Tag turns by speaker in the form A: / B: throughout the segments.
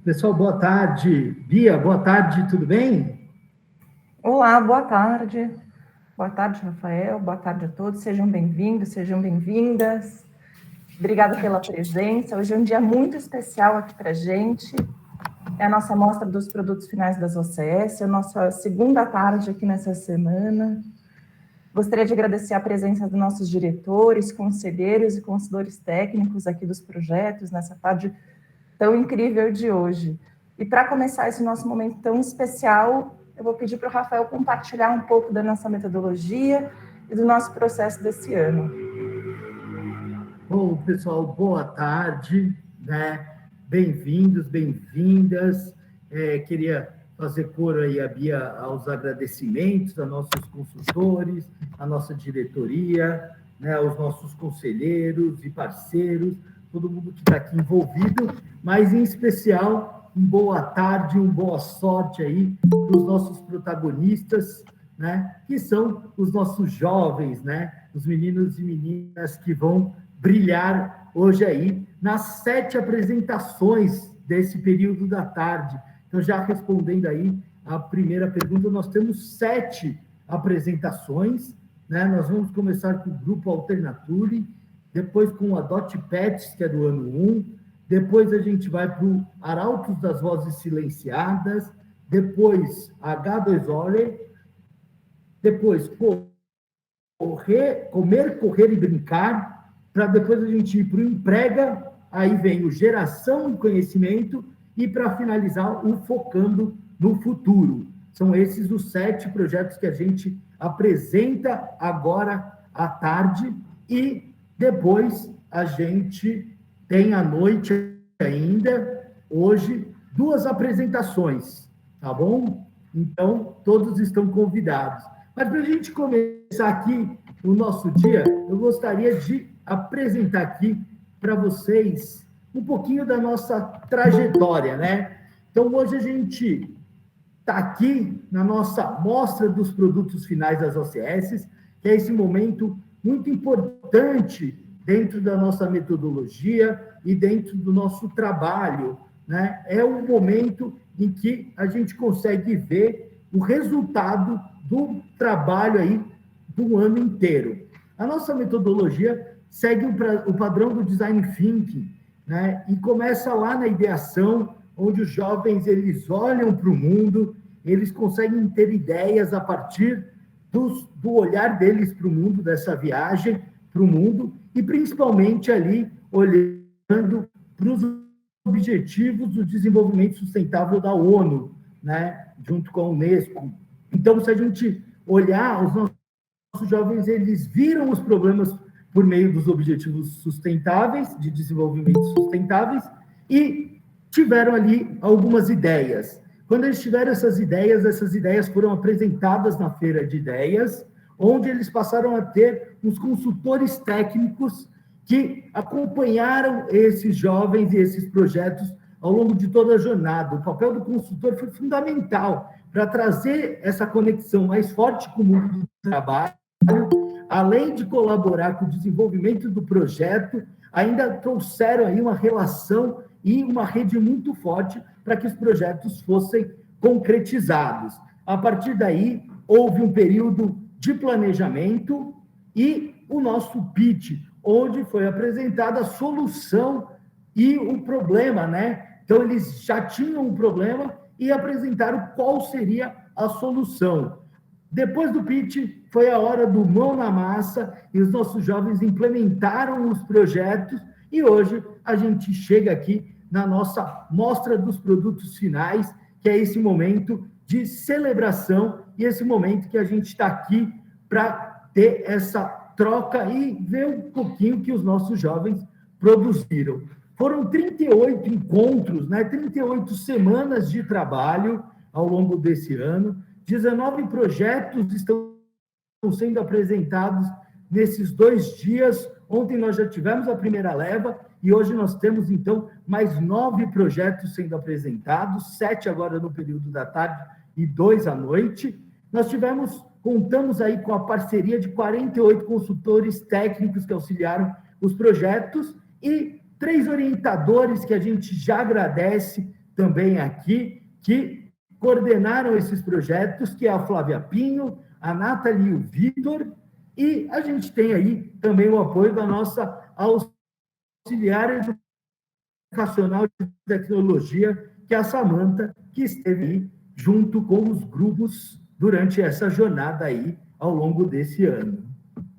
A: Pessoal, boa tarde. Bia, boa tarde, tudo bem?
B: Olá, boa tarde. Boa tarde, Rafael. Boa tarde a todos. Sejam bem-vindos, sejam bem-vindas. Obrigada pela presença. Hoje é um dia muito especial aqui para a gente. É a nossa mostra dos produtos finais das OCS, a nossa segunda tarde aqui nessa semana. Gostaria de agradecer a presença dos nossos diretores, conselheiros e consultores técnicos aqui dos projetos nessa tarde tão incrível de hoje. E para começar esse nosso momento tão especial, eu vou pedir para o Rafael compartilhar um pouco da nossa metodologia e do nosso processo desse ano.
A: Bom, pessoal, boa tarde, né? Bem-vindos, bem-vindas. Queria fazer coro aí a Bia aos agradecimentos a nossos consultores, a nossa diretoria, né? Aos nossos conselheiros e parceiros, todo mundo que está aqui envolvido, mas em especial, um boa tarde, uma boa sorte aí para os nossos protagonistas, né? Que são os nossos jovens, né? Os meninos e meninas que vão brilhar hoje aí nas 7 apresentações desse período da tarde. Então, já respondendo aí a primeira pergunta, nós temos 7 apresentações, né? Nós vamos começar com o Grupo Alternature, depois com a Dot Pets, que é do ano 1, depois a gente vai para o Arautos das Vozes Silenciadas, depois H2O, depois Comer, Correr e Brincar, para depois a gente ir para o Emprega, aí vem o Geração e Conhecimento, e para finalizar, o Focando no Futuro. São esses os 7 projetos que a gente apresenta agora à tarde, e depois a gente tem à noite ainda, hoje, 2 apresentações, tá bom? Então, todos estão convidados. Mas para a gente começar aqui o nosso dia, eu gostaria de apresentar aqui para vocês um pouquinho da nossa trajetória, né? Então, hoje a gente está aqui na nossa mostra dos produtos finais das OCS, que é esse momento muito importante dentro da nossa metodologia e dentro do nosso trabalho, né? É um momento em que a gente consegue ver o resultado do trabalho aí do ano inteiro. A nossa metodologia segue o padrão do Design Thinking, né? E começa lá na ideação, onde os jovens eles olham para o mundo, eles conseguem ter ideias a partir do olhar deles para o mundo, dessa viagem para o mundo, e principalmente ali olhando para os objetivos do desenvolvimento sustentável da ONU, né? Junto com a Unesco. Então, se a gente olhar, os nossos jovens eles viram os problemas por meio dos objetivos sustentáveis, de desenvolvimento sustentáveis, e tiveram ali algumas ideias. Quando eles tiveram essas ideias foram apresentadas na Feira de Ideias, onde eles passaram a ter uns consultores técnicos que acompanharam esses jovens e esses projetos ao longo de toda a jornada. O papel do consultor foi fundamental para trazer essa conexão mais forte com o mundo do trabalho, além de colaborar com o desenvolvimento do projeto, ainda trouxeram aí uma relação e uma rede muito forte para que os projetos fossem concretizados. A partir daí, houve um período de planejamento e o nosso pitch, onde foi apresentada a solução e o problema, né? Então, eles já tinham um problema e apresentaram qual seria a solução. Depois do pitch, foi a hora do mão na massa e os nossos jovens implementaram os projetos e hoje a gente chega aqui na nossa mostra dos produtos finais, que é esse momento de celebração e esse momento que a gente está aqui para ter essa troca e ver um pouquinho que os nossos jovens produziram. Foram 38 encontros, né? 38 semanas de trabalho ao longo desse ano, 19 projetos estão sendo apresentados nesses 2 dias. Ontem nós já tivemos a primeira leva e hoje nós temos, então, mais 9 projetos sendo apresentados, 7 agora no período da tarde e 2 à noite. Nós contamos aí com a parceria de 48 consultores técnicos que auxiliaram os projetos e 3 orientadores que a gente já agradece também aqui, que coordenaram esses projetos, que é a Flávia Pinho, a Nathalie e o Vitor, e a gente tem aí também o apoio da nossa auxiliar educacional de tecnologia, que é a Samanta, que esteve aí junto com os grupos durante essa jornada aí ao longo desse ano.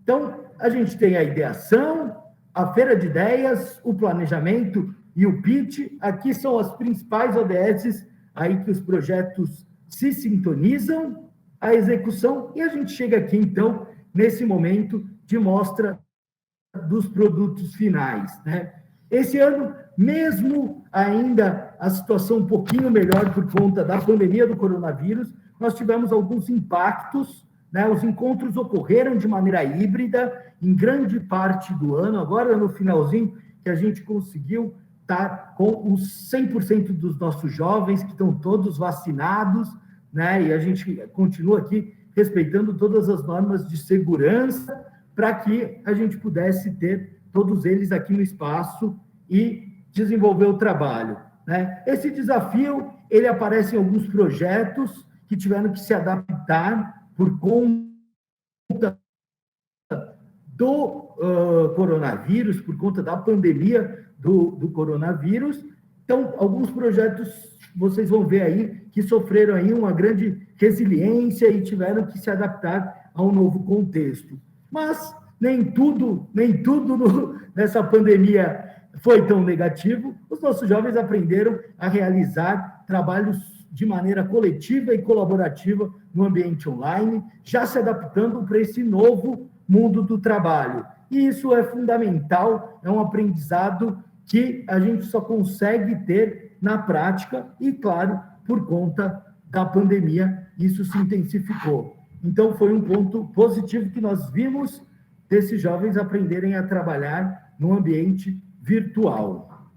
A: Então, a gente tem a ideação, a feira de ideias, o planejamento e o pitch. Aqui são as principais ODSs aí que os projetos se sintonizam, a execução, e a gente chega aqui, então, nesse momento de mostra dos produtos finais, né? Esse ano, mesmo ainda a situação um pouquinho melhor por conta da pandemia do coronavírus, nós tivemos alguns impactos, né? Os encontros ocorreram de maneira híbrida em grande parte do ano, agora no finalzinho que a gente conseguiu estar com os 100% dos nossos jovens, que estão todos vacinados, né? E a gente continua aqui respeitando todas as normas de segurança para que a gente pudesse ter todos eles aqui no espaço e desenvolver o trabalho, né? Esse desafio, ele aparece em alguns projetos que tiveram que se adaptar por conta do coronavírus, por conta da pandemia do coronavírus. Então, alguns projetos, vocês vão ver aí, que sofreram aí uma grande resiliência e tiveram que se adaptar a um novo contexto. Mas nem tudo nessa pandemia foi tão negativo. Os nossos jovens aprenderam a realizar trabalhos de maneira coletiva e colaborativa no ambiente online, já se adaptando para esse novo mundo do trabalho. E isso é fundamental, é um aprendizado que a gente só consegue ter na prática e, claro, por conta da pandemia, isso se intensificou. Então, foi um ponto positivo que nós vimos desses jovens aprenderem a trabalhar no ambiente virtual.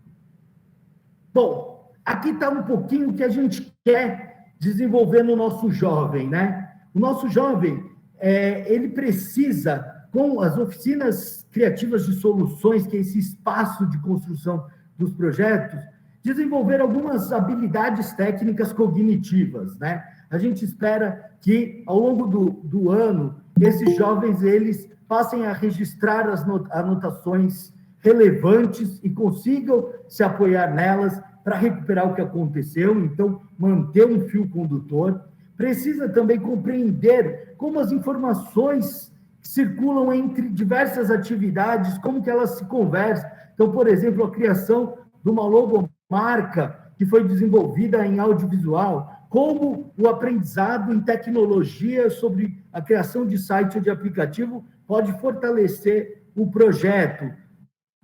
A: Bom, aqui está um pouquinho o que a gente quer desenvolver no nosso jovem, né? O nosso jovem, ele precisa, com as oficinas criativas de soluções, que é esse espaço de construção dos projetos, desenvolver algumas habilidades técnicas cognitivas, né? A gente espera que, ao longo do ano, esses jovens, eles passem a registrar as anotações relevantes e consigam se apoiar nelas para recuperar o que aconteceu, então, manter um fio condutor. Precisa também compreender como as informações circulam entre diversas atividades, como que elas se conversam. Então, por exemplo, a criação de uma logomarca que foi desenvolvida em audiovisual, como o aprendizado em tecnologia sobre a criação de site ou de aplicativo pode fortalecer o projeto,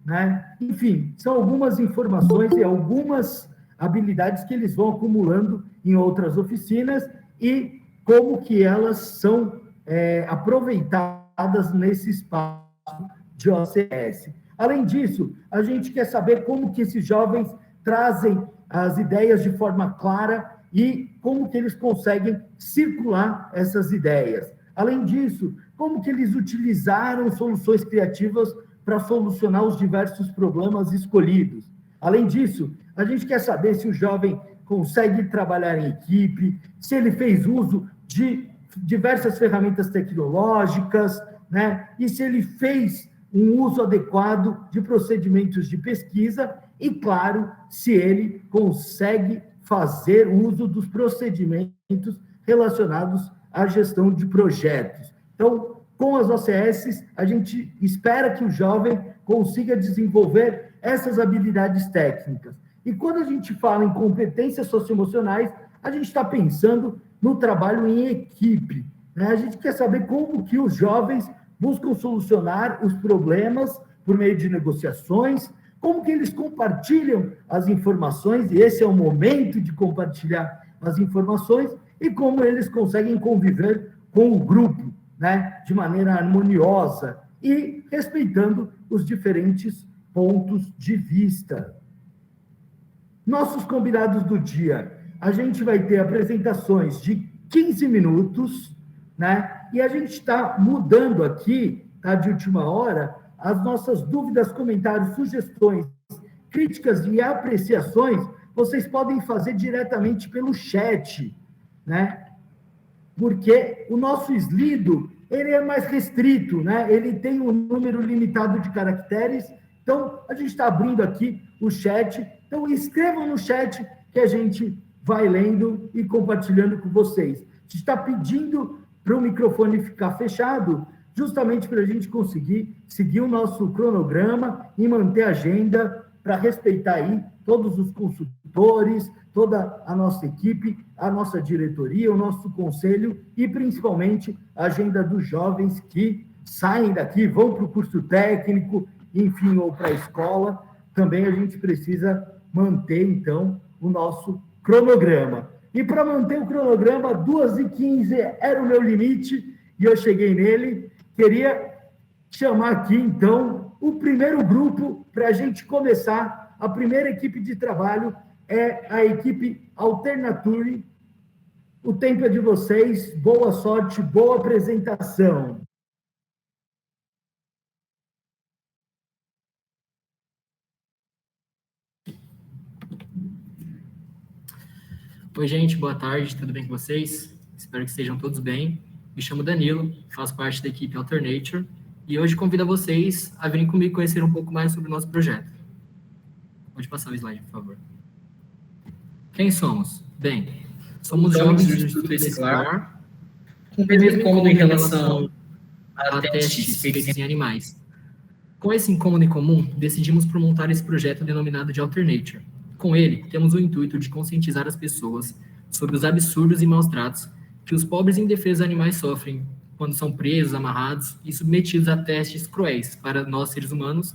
A: né? Enfim, são algumas informações e algumas habilidades que eles vão acumulando em outras oficinas e como que elas são aproveitadas nesse espaço de OCS. Além disso, a gente quer saber como que esses jovens trazem as ideias de forma clara e como que eles conseguem circular essas ideias. Além disso, como que eles utilizaram soluções criativas para solucionar os diversos problemas escolhidos. Além disso, a gente quer saber se o jovem consegue trabalhar em equipe, se ele fez uso de diversas ferramentas tecnológicas, né? E se ele fez um uso adequado de procedimentos de pesquisa e, claro, se ele consegue fazer uso dos procedimentos relacionados à gestão de projetos. Então, com as OCS, a gente espera que o jovem consiga desenvolver essas habilidades técnicas. E quando a gente fala em competências socioemocionais, a gente está pensando no trabalho em equipe, né? A gente quer saber como que os jovens buscam solucionar os problemas por meio de negociações, como que eles compartilham as informações, e esse é o momento de compartilhar as informações, e como eles conseguem conviver com o grupo, né, de maneira harmoniosa e respeitando os diferentes pontos de vista. Nossos convidados do dia, a gente vai ter apresentações de 15 minutos, né? E a gente está mudando aqui, tá, de última hora, as nossas dúvidas, comentários, sugestões, críticas e apreciações vocês podem fazer diretamente pelo chat, né? Porque o nosso Slido, ele é mais restrito, né? Ele tem um número limitado de caracteres. Então, a gente está abrindo aqui o chat. Então, escrevam no chat que a gente vai lendo e compartilhando com vocês. A gente está pedindo para o microfone ficar fechado, justamente para a gente conseguir seguir o nosso cronograma e manter a agenda para respeitar aí todos os consultores, toda a nossa equipe, a nossa diretoria, o nosso conselho e, principalmente, a agenda dos jovens que saem daqui, vão para o curso técnico, enfim, ou para a escola. Também a gente precisa manter, então, o nosso cronograma. E para manter o cronograma, 2h15 era o meu limite e eu cheguei nele. Queria chamar aqui, então, o primeiro grupo para a gente começar. A primeira equipe de trabalho é a equipe Alternature. O tempo é de vocês. Boa sorte, boa apresentação.
C: Oi, gente, boa tarde, tudo bem com vocês? Espero que estejam todos bem. Me chamo Danilo, faço parte da equipe Alternature e hoje convido vocês a virem comigo conhecer um pouco mais sobre o nosso projeto. Pode passar o slide, por favor. Quem somos? Bem, somos jovens do Instituto Escolar, com o mesmo incômodo em relação a testes feitos em animais. Com esse incômodo em comum, decidimos por montar esse projeto denominado de Alternature. Com ele, temos o intuito de conscientizar as pessoas sobre os absurdos e maus tratos que os pobres e indefesos animais sofrem quando são presos, amarrados e submetidos a testes cruéis para nós, seres humanos,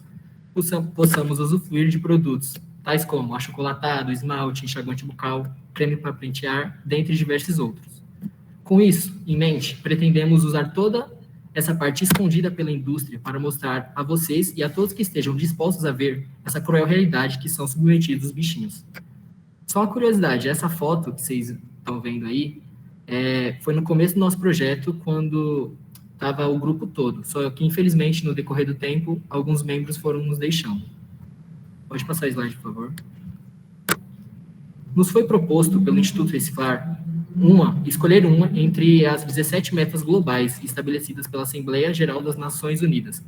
C: possamos usufruir de produtos tais como achocolatado, esmalte, enxaguante bucal, creme para pentear, dentre diversos outros. Com isso em mente, pretendemos usar toda essa parte escondida pela indústria para mostrar a vocês e a todos que estejam dispostos a ver essa cruel realidade que são submetidos os bichinhos. Só uma curiosidade, essa foto que vocês estão vendo aí, foi no começo do nosso projeto, quando estava o grupo todo, só que infelizmente no decorrer do tempo, alguns membros foram nos deixando. Pode passar o slide, por favor. Nos foi proposto pelo Instituto Reciclar escolher uma entre as 17 metas globais estabelecidas pela Assembleia Geral das Nações Unidas,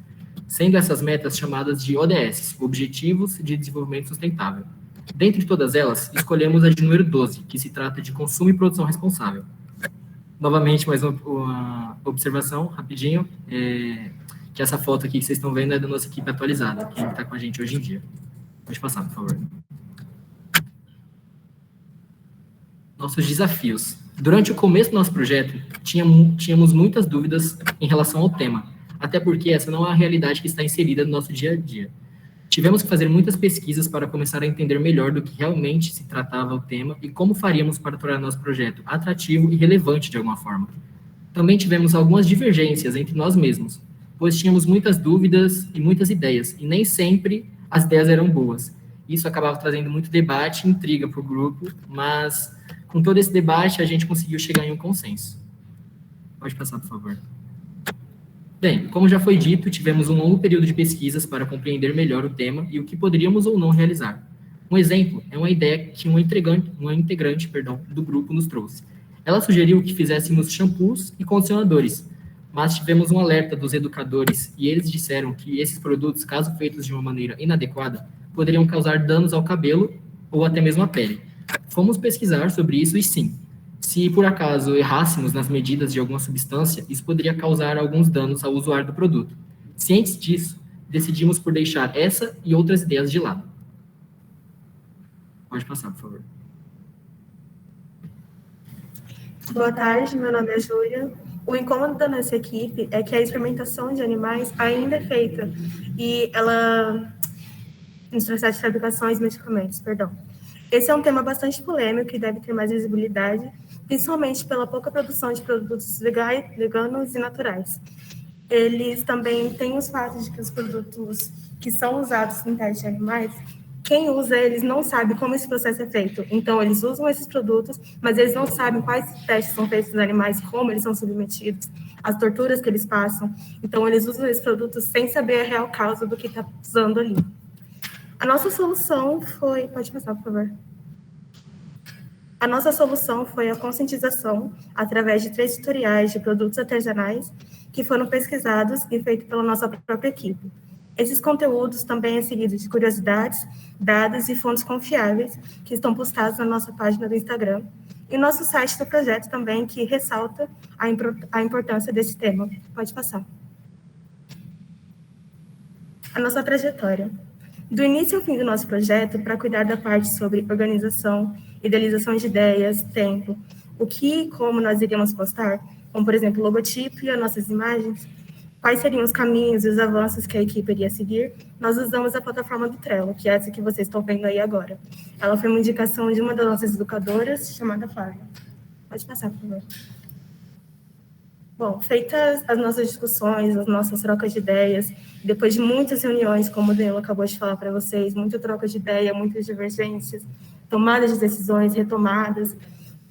C: sendo essas metas chamadas de ODS, Objetivos de Desenvolvimento Sustentável. Dentre todas elas, escolhemos a de número 12, que se trata de consumo e produção responsável. Novamente, mais uma observação, rapidinho, que essa foto aqui que vocês estão vendo é da nossa equipe atualizada, que está com a gente hoje em dia. Pode passar, por favor. Nossos desafios. Durante o começo do nosso projeto, tínhamos muitas dúvidas em relação ao tema, até porque essa não é a realidade que está inserida no nosso dia a dia. Tivemos que fazer muitas pesquisas para começar a entender melhor do que realmente se tratava o tema e como faríamos para tornar nosso projeto atrativo e relevante de alguma forma. Também tivemos algumas divergências entre nós mesmos, pois tínhamos muitas dúvidas e muitas ideias, e nem sempre as ideias eram boas. Isso acabava trazendo muito debate e intriga para o grupo, mas com todo esse debate a gente conseguiu chegar em um consenso. Pode passar, por favor. Bem, como já foi dito, tivemos um longo período de pesquisas para compreender melhor o tema e o que poderíamos ou não realizar. Um exemplo é uma ideia que uma integrante do grupo nos trouxe. Ela sugeriu que fizéssemos shampoos e condicionadores, mas tivemos um alerta dos educadores e eles disseram que esses produtos, caso feitos de uma maneira inadequada, poderiam causar danos ao cabelo ou até mesmo à pele. Fomos pesquisar sobre isso e sim, se por acaso errássemos nas medidas de alguma substância, isso poderia causar alguns danos ao usuário do produto. Cientes disso, decidimos por deixar essa e outras ideias de lado. Pode passar, por favor.
D: Boa tarde, meu nome é Júlia. O incômodo da nossa equipe é que a experimentação de animais ainda é feita e ela... nos processos de fabricação e medicamentos, perdão. Esse é um tema bastante polêmico e deve ter mais visibilidade, principalmente pela pouca produção de produtos veganos e naturais. Eles também têm os fatos de que os produtos que são usados em testes de animais, quem usa eles não sabe como esse processo é feito. Então, eles usam esses produtos, mas eles não sabem quais testes são feitos nos animais, como eles são submetidos, as torturas que eles passam. Então, eles usam esses produtos sem saber a real causa do que está usando ali. A nossa solução foi... Pode passar, por favor. A nossa solução foi a conscientização através de 3 tutoriais de produtos artesanais que foram pesquisados e feitos pela nossa própria equipe. Esses conteúdos também é seguido de curiosidades, dados e fontes confiáveis que estão postados na nossa página do Instagram e nosso site do projeto também, que ressalta a importância desse tema. Pode passar. A nossa trajetória. Do início ao fim do nosso projeto, para cuidar da parte sobre organização, idealização de ideias, tempo, o que e como nós iríamos postar, como, por exemplo, o logotipo e as nossas imagens, quais seriam os caminhos e os avanços que a equipe iria seguir, nós usamos a plataforma do Trello, que é essa que vocês estão vendo aí agora. Ela foi uma indicação de uma das nossas educadoras, chamada Flávia. Pode passar, por favor. Bom, feitas as nossas discussões, as nossas trocas de ideias, depois de muitas reuniões, como o Danilo acabou de falar para vocês, muita troca de ideia, muitas divergências, tomadas de decisões, retomadas.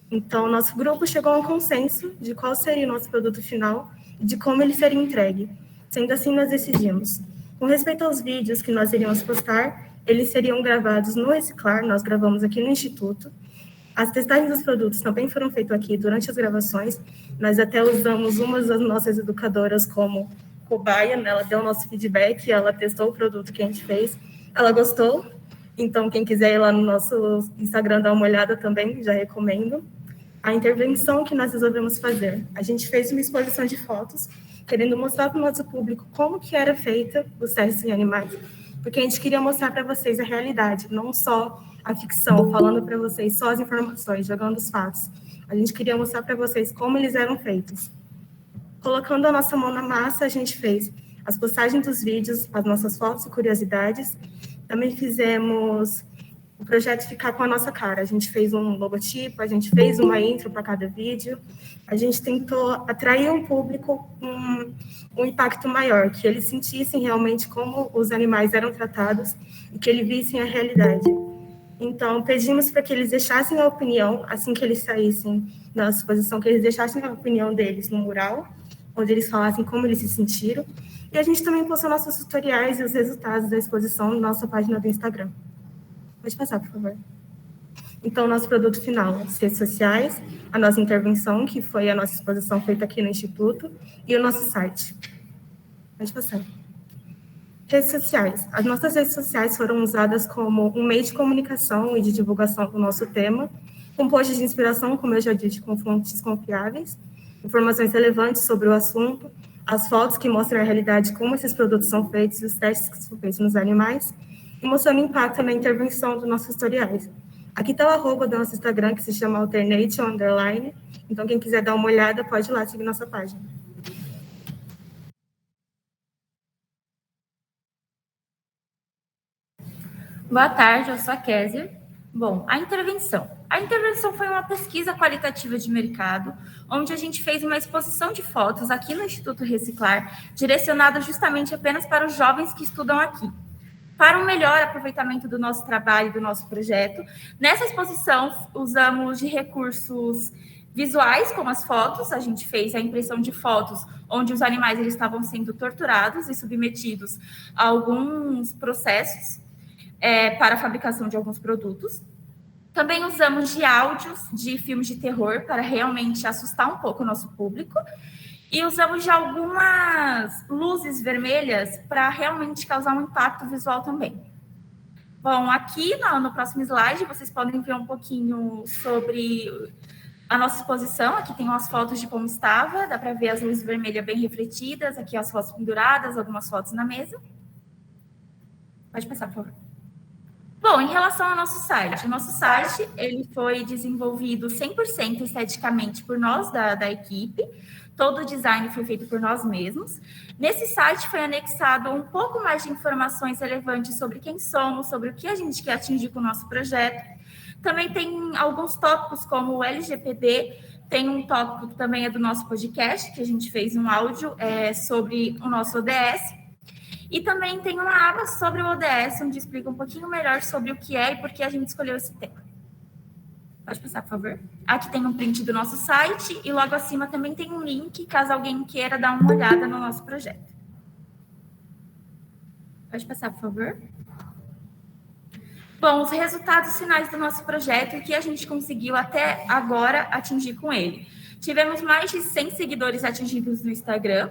D: Então, nosso grupo chegou a um consenso de qual seria o nosso produto final e de como ele seria entregue. Sendo assim, nós decidimos. Com respeito aos vídeos que nós iríamos postar, eles seriam gravados no Reciclar, nós gravamos aqui no Instituto. As testagens dos produtos também foram feitas aqui durante as gravações. Nós até usamos uma das nossas educadoras como cobaia, né? Ela deu o nosso feedback, ela testou o produto que a gente fez, ela gostou. Então, quem quiser ir lá no nosso Instagram dar uma olhada também, já recomendo. A intervenção que nós resolvemos fazer. A gente fez uma exposição de fotos, querendo mostrar para o nosso público como que era feita os testes em animais, porque a gente queria mostrar para vocês a realidade, não só a ficção, falando para vocês só as informações, jogando os fatos. A gente queria mostrar para vocês como eles eram feitos. Colocando a nossa mão na massa, a gente fez as postagens dos vídeos, as nossas fotos e curiosidades. Também fizemos o projeto ficar com a nossa cara. A gente fez um logotipo, a gente fez uma intro para cada vídeo. A gente tentou atrair um público um impacto maior, que eles sentissem realmente como os animais eram tratados e que eles vissem a realidade. Então, pedimos para que eles deixassem a opinião, assim que eles saíssem da exposição, que eles deixassem a opinião deles no mural, onde eles falassem como eles se sentiram. E a gente também postou nossos tutoriais e os resultados da exposição na nossa página do Instagram. Pode passar, por favor. Então, nosso produto final, as redes sociais, a nossa intervenção, que foi a nossa exposição feita aqui no Instituto, e o nosso site. Pode passar. Redes sociais. As nossas redes sociais foram usadas como um meio de comunicação e de divulgação do nosso tema, com posts de inspiração, como eu já disse, com fontes confiáveis, informações relevantes sobre o assunto, as fotos que mostram a realidade, como esses produtos são feitos, os testes que são feitos nos animais, e mostrando impacto na intervenção dos nossos tutoriais. Aqui está o arroba do nosso Instagram, que se chama Alternation_. Então, quem quiser dar uma olhada, pode ir lá seguir nossa página.
E: Boa tarde, eu sou a Kézia. Bom, a intervenção. A intervenção foi uma pesquisa qualitativa de mercado, onde a gente fez uma exposição de fotos aqui no Instituto Reciclar, direcionada justamente apenas para os jovens que estudam aqui, para um melhor aproveitamento do nosso trabalho, do nosso projeto. Nessa exposição, usamos de recursos visuais, como as fotos. A gente fez a impressão de fotos onde os animais eles estavam sendo torturados e submetidos a alguns processos para a fabricação de alguns produtos. Também usamos de áudios de filmes de terror para realmente assustar um pouco o nosso público. E usamos de algumas luzes vermelhas para realmente causar um impacto visual também. Bom, aqui no próximo slide vocês podem ver um pouquinho sobre a nossa exposição. Aqui tem umas fotos de como estava, dá para ver as luzes vermelhas bem refletidas, aqui as fotos penduradas, algumas fotos na mesa. Pode passar, por favor. Bom, em relação ao nosso site, o nosso site ele foi desenvolvido 100% esteticamente por nós da equipe. Todo o design foi feito por nós mesmos. Nesse site foi anexado um pouco mais de informações relevantes sobre quem somos, sobre o que a gente quer atingir com o nosso projeto. Também tem alguns tópicos como o LGPD, tem um tópico que também é do nosso podcast, que a gente fez um áudio sobre o nosso ODS. E também tem uma aba sobre o ODS, onde explica um pouquinho melhor sobre o que é e por que a gente escolheu esse tema. Pode passar, por favor. Aqui tem um print do nosso site e logo acima também tem um link, caso alguém queira dar uma olhada no nosso projeto. Pode passar, por favor. Bom, os resultados finais do nosso projeto e o que a gente conseguiu até agora atingir com ele. Tivemos mais de 100 seguidores atingidos no Instagram,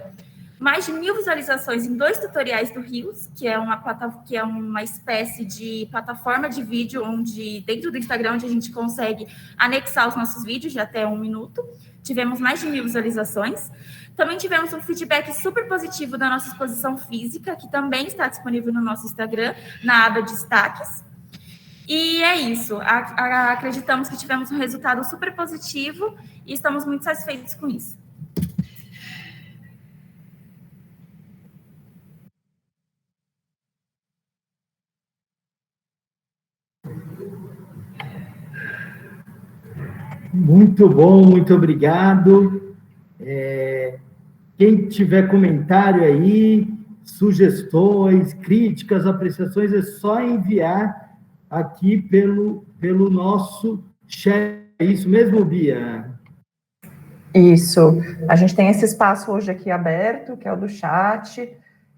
E: mais de 1.000 visualizações em 2 tutoriais do Reels, que é uma espécie de plataforma de vídeo onde, dentro do Instagram, onde a gente consegue anexar os nossos vídeos de até 1 minuto. Tivemos mais de 1.000 visualizações. Também tivemos um feedback super positivo da nossa exposição física, que também está disponível no nosso Instagram, na aba destaques. E é isso. Acreditamos que tivemos um resultado super positivo e estamos muito satisfeitos com isso.
A: Muito bom, muito obrigado. Quem tiver comentário aí, sugestões, críticas, apreciações, é só enviar aqui pelo nosso chat. É isso mesmo, Bia?
B: Isso. A gente tem esse espaço hoje aqui aberto, que é o do chat.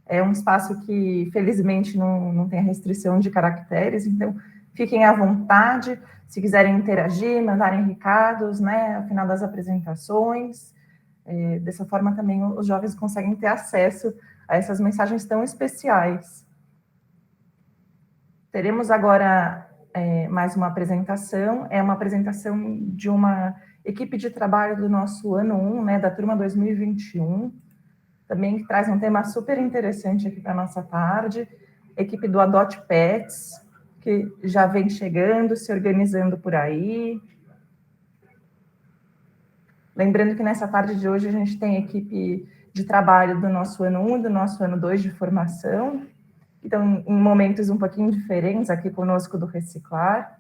B: É um espaço que, felizmente, não tem a restrição de caracteres, então fiquem à vontade. Se quiserem interagir, mandarem recados, né, ao final das apresentações. Dessa forma, também, os jovens conseguem ter acesso a essas mensagens tão especiais. Teremos agora mais uma apresentação. É uma apresentação de uma equipe de trabalho do nosso ano 1, né, da turma 2021. Também que traz um tema super interessante aqui para a nossa tarde. Equipe do Adote Pets, que já vem chegando, se organizando por aí. Lembrando que nessa tarde de hoje a gente tem equipe de trabalho do nosso ano 1 e do nosso ano 2 de formação, que estão em momentos um pouquinho diferentes aqui conosco do Reciclar.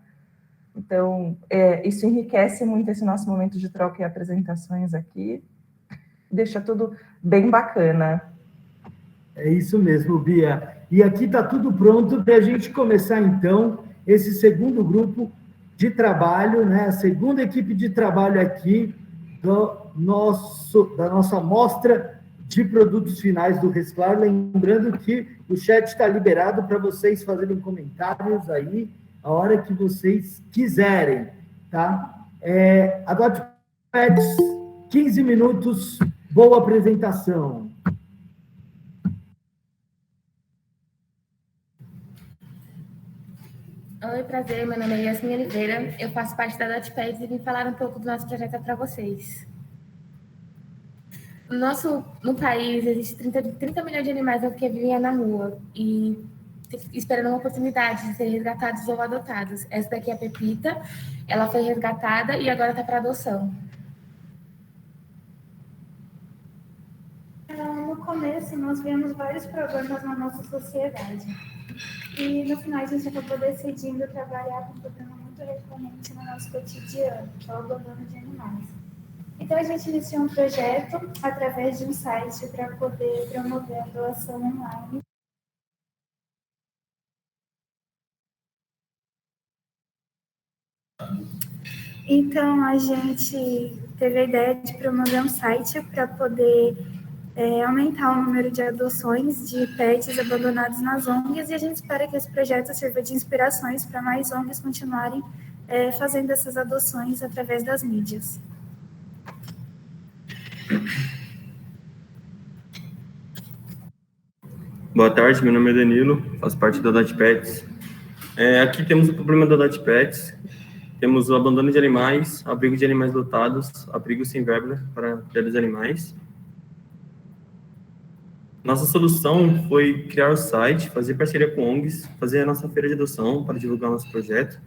B: Então, isso enriquece muito esse nosso momento de troca e apresentações aqui, deixa tudo bem bacana.
A: É isso mesmo, Bia. E aqui está tudo pronto para a gente começar, então, esse segundo grupo de trabalho, né? A segunda equipe de trabalho aqui da nossa mostra de produtos finais do Reciclar. Lembrando que o chat está liberado para vocês fazerem comentários aí, a hora que vocês quiserem, tá? Adote Pets, 15 minutos, boa apresentação.
F: Oi, prazer, meu nome é Yasmin Oliveira, eu faço parte da Adote Pets e vim falar um pouco do nosso projeto para vocês. No país, existe 30 milhões de animais que vivem na rua e esperando uma oportunidade de serem resgatados ou adotados. Essa daqui é a Pepita, ela foi resgatada e agora está para adoção.
G: No começo, nós vimos vários problemas na nossa sociedade. E no final, a gente acabou decidindo trabalhar com um problema muito recorrente no nosso cotidiano, que é o abandono de animais. Então, a gente iniciou um projeto através de um site para poder promover a doação online. Então, a gente teve a ideia de promover um site para poder aumentar o número de adoções de pets abandonados nas ONGs, e a gente espera que esse projeto sirva de inspirações para mais ONGs continuarem fazendo essas adoções através das mídias.
H: Boa tarde, meu nome é Danilo, faço parte da Adote Pets. Aqui temos o problema da Adote Pets, temos o abandono de animais, abrigo de animais lotados, abrigo sem verba para cuidar dos animais. Nossa solução foi criar o site, fazer parceria com ONGs, fazer a nossa feira de adoção para divulgar o nosso projeto,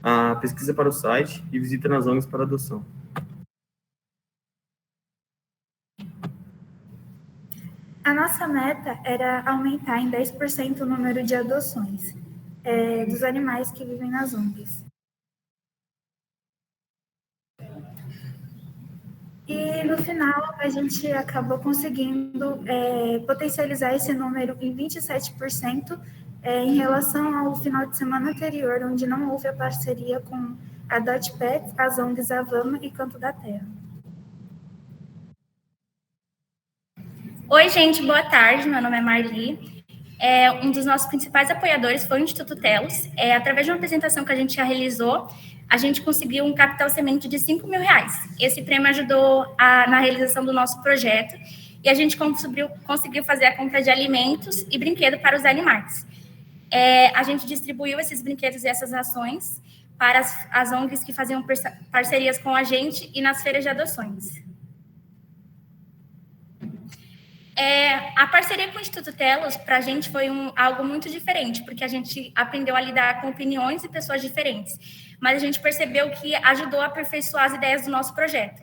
H: a pesquisa para o site e visita nas ONGs para adoção.
G: A nossa meta era aumentar em 10% o número de adoções dos animais que vivem nas ONGs. E, no final, a gente acabou conseguindo potencializar esse número em 27% em relação ao final de semana anterior, onde não houve a parceria com a Adote Pets, as ONGs Avama e Canto da Terra.
I: Oi, gente, boa tarde. Meu nome é Marli. Um dos nossos principais apoiadores foi o Instituto Telos. Através de uma apresentação que a gente já realizou, a gente conseguiu um capital semente de R$5 mil. Esse prêmio ajudou na realização do nosso projeto e a gente conseguiu fazer a compra de alimentos e brinquedos para os animais. A gente distribuiu esses brinquedos e essas ações para as ONGs que faziam parcerias com a gente e nas feiras de adoções. A parceria com o Instituto Telos, para a gente, foi algo muito diferente, porque a gente aprendeu a lidar com opiniões e pessoas diferentes, mas a gente percebeu que ajudou a aperfeiçoar as ideias do nosso projeto.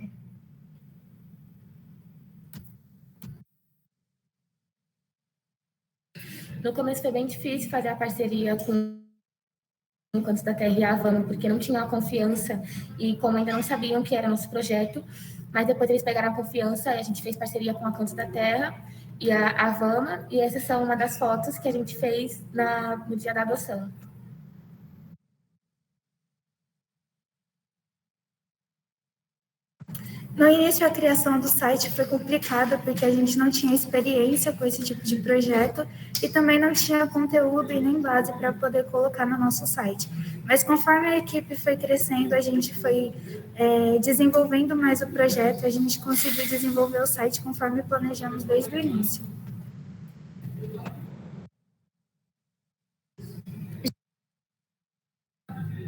F: No começo foi bem difícil fazer a parceria com o Cantos da Terra e a Avama, porque não tinham a confiança e como ainda não sabiam o que era nosso projeto, mas depois eles pegaram a confiança e a gente fez parceria com a Cantos da Terra e a Avama, e essas são uma das fotos que a gente fez no dia da adoção.
G: No início, a criação do site foi complicada, porque a gente não tinha experiência com esse tipo de projeto e também não tinha conteúdo e nem base para poder colocar no nosso site. Mas conforme a equipe foi crescendo, a gente foi desenvolvendo mais o projeto, a gente conseguiu desenvolver o site conforme planejamos desde o início.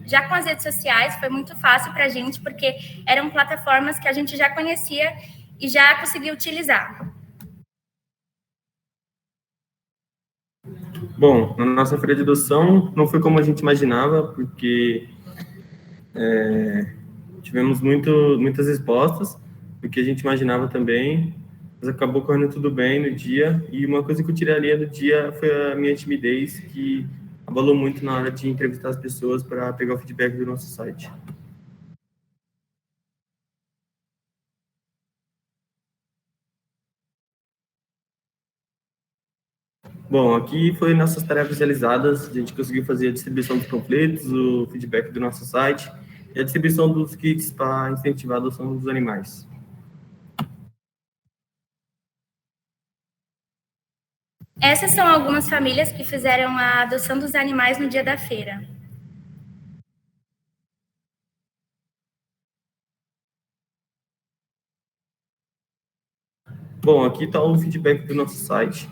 I: Já com as redes sociais, foi muito fácil para a gente, porque eram plataformas que a gente já conhecia e já conseguia utilizar.
H: Bom, na nossa feira de adoção não foi como a gente imaginava, porque tivemos muitas respostas do que a gente imaginava também, mas acabou correndo tudo bem no dia, e uma coisa que eu tiraria do dia foi a minha timidez, que abalou muito na hora de entrevistar as pessoas para pegar o feedback do nosso site. Bom, aqui foi nossas tarefas realizadas, a gente conseguiu fazer a distribuição dos panfletos, o feedback do nosso site e a distribuição dos kits para incentivar a adoção dos animais.
I: Essas são algumas famílias que fizeram a adoção dos animais no dia da feira.
H: Bom, aqui está o feedback do nosso site,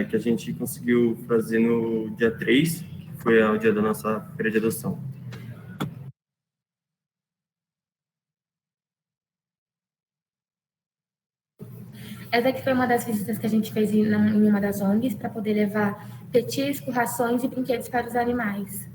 H: que a gente conseguiu fazer no dia 3, que foi o dia da nossa feira de adoção.
F: Essa aqui foi uma das visitas que a gente fez em uma das ONGs para poder levar petisco, rações e brinquedos para os animais.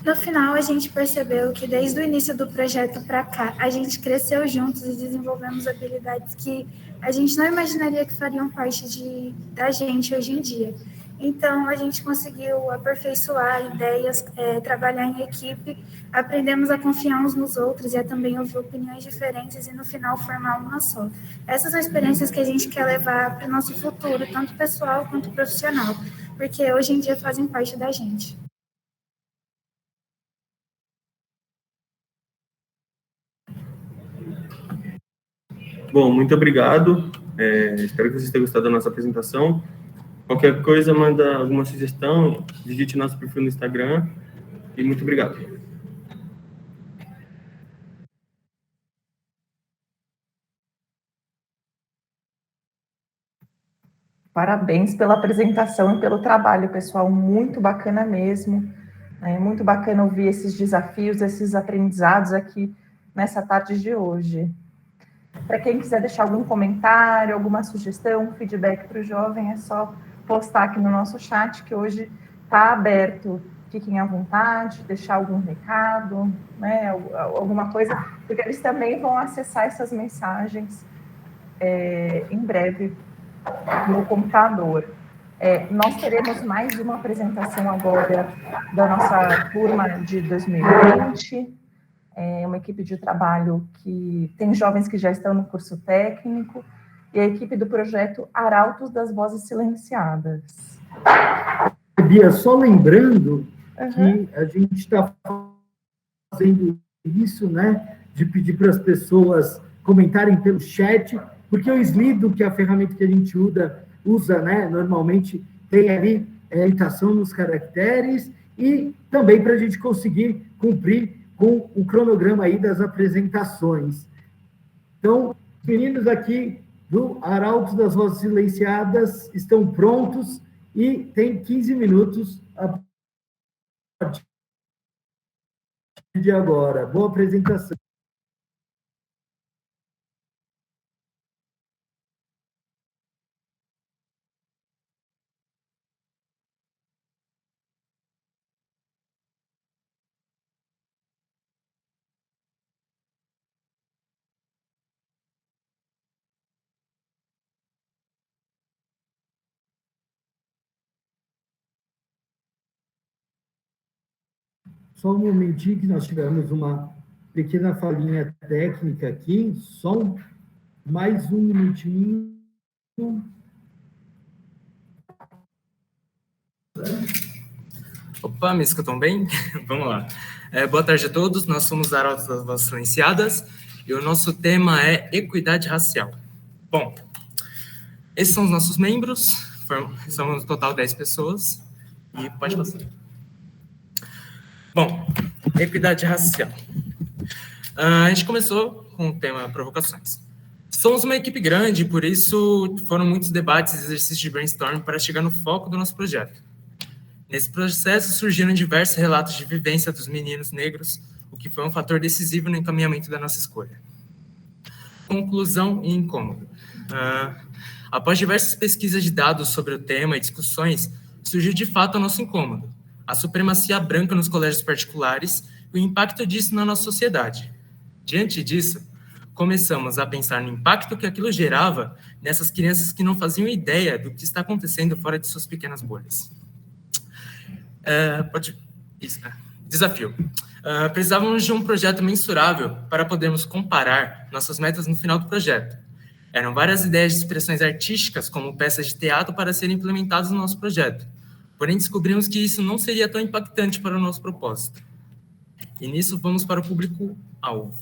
G: No final, a gente percebeu que desde o início do projeto para cá, a gente cresceu juntos e desenvolvemos habilidades que a gente não imaginaria que fariam parte da gente hoje em dia. Então, a gente conseguiu aperfeiçoar ideias, trabalhar em equipe, aprendemos a confiar uns nos outros e a também ouvir opiniões diferentes e, no final, formar uma só. Essas são experiências que a gente quer levar para o nosso futuro, tanto pessoal quanto profissional, porque hoje em dia fazem parte da gente.
H: Bom, muito obrigado. Espero que vocês tenham gostado da nossa apresentação. Qualquer coisa, manda alguma sugestão, digite nosso perfil no Instagram. E muito obrigado.
B: Parabéns pela apresentação e pelo trabalho, pessoal. Muito bacana mesmo. É muito bacana ouvir esses desafios, esses aprendizados aqui nessa tarde de hoje. Para quem quiser deixar algum comentário, alguma sugestão, feedback para o jovem, é só postar aqui no nosso chat, que hoje está aberto. Fiquem à vontade, deixar algum recado, né, alguma coisa, porque eles também vão acessar essas mensagens em breve no computador. Nós teremos mais uma apresentação agora da nossa turma de 2020, uma equipe de trabalho que tem jovens que já estão no curso técnico, e a equipe do projeto Arautos das Vozes Silenciadas.
A: Bia, só lembrando que a gente está fazendo isso, né, de pedir para as pessoas comentarem pelo chat, porque o Slido, que é a ferramenta que a gente usa, né, normalmente tem ali limitação nos caracteres, e também para a gente conseguir cumprir com o cronograma aí das apresentações. Então, os meninos aqui do Arautos das Vozes Silenciadas estão prontos e tem 15 minutos a partir de agora. Boa apresentação. Só um momentinho que nós tivemos uma pequena falhinha técnica aqui, só mais um minutinho.
C: Opa, me escutam bem? Vamos lá. Boa tarde a todos, nós somos Arautos das Vozes Silenciadas e o nosso tema é equidade racial. Bom, esses são os nossos membros, somos no total 10 pessoas, e pode passar. Bom, equidade racial. A gente começou com o tema provocações. Somos uma equipe grande, por isso foram muitos debates e exercícios de brainstorming para chegar no foco do nosso projeto. Nesse processo surgiram diversos relatos de vivência dos meninos negros, o que foi um fator decisivo no encaminhamento da nossa escolha. Conclusão e incômodo. Após diversas pesquisas de dados sobre o tema e discussões, surgiu de fato o nosso incômodo. A supremacia branca nos colégios particulares e o impacto disso na nossa sociedade. Diante disso, começamos a pensar no impacto que aquilo gerava nessas crianças que não faziam ideia do que está acontecendo fora de suas pequenas bolhas. Desafio. Precisávamos de um projeto mensurável para podermos comparar nossas metas no final do projeto. Eram várias ideias de expressões artísticas, como peças de teatro, para serem implementadas no nosso projeto. Porém, descobrimos que isso não seria tão impactante para o nosso propósito. E nisso, vamos para o público-alvo.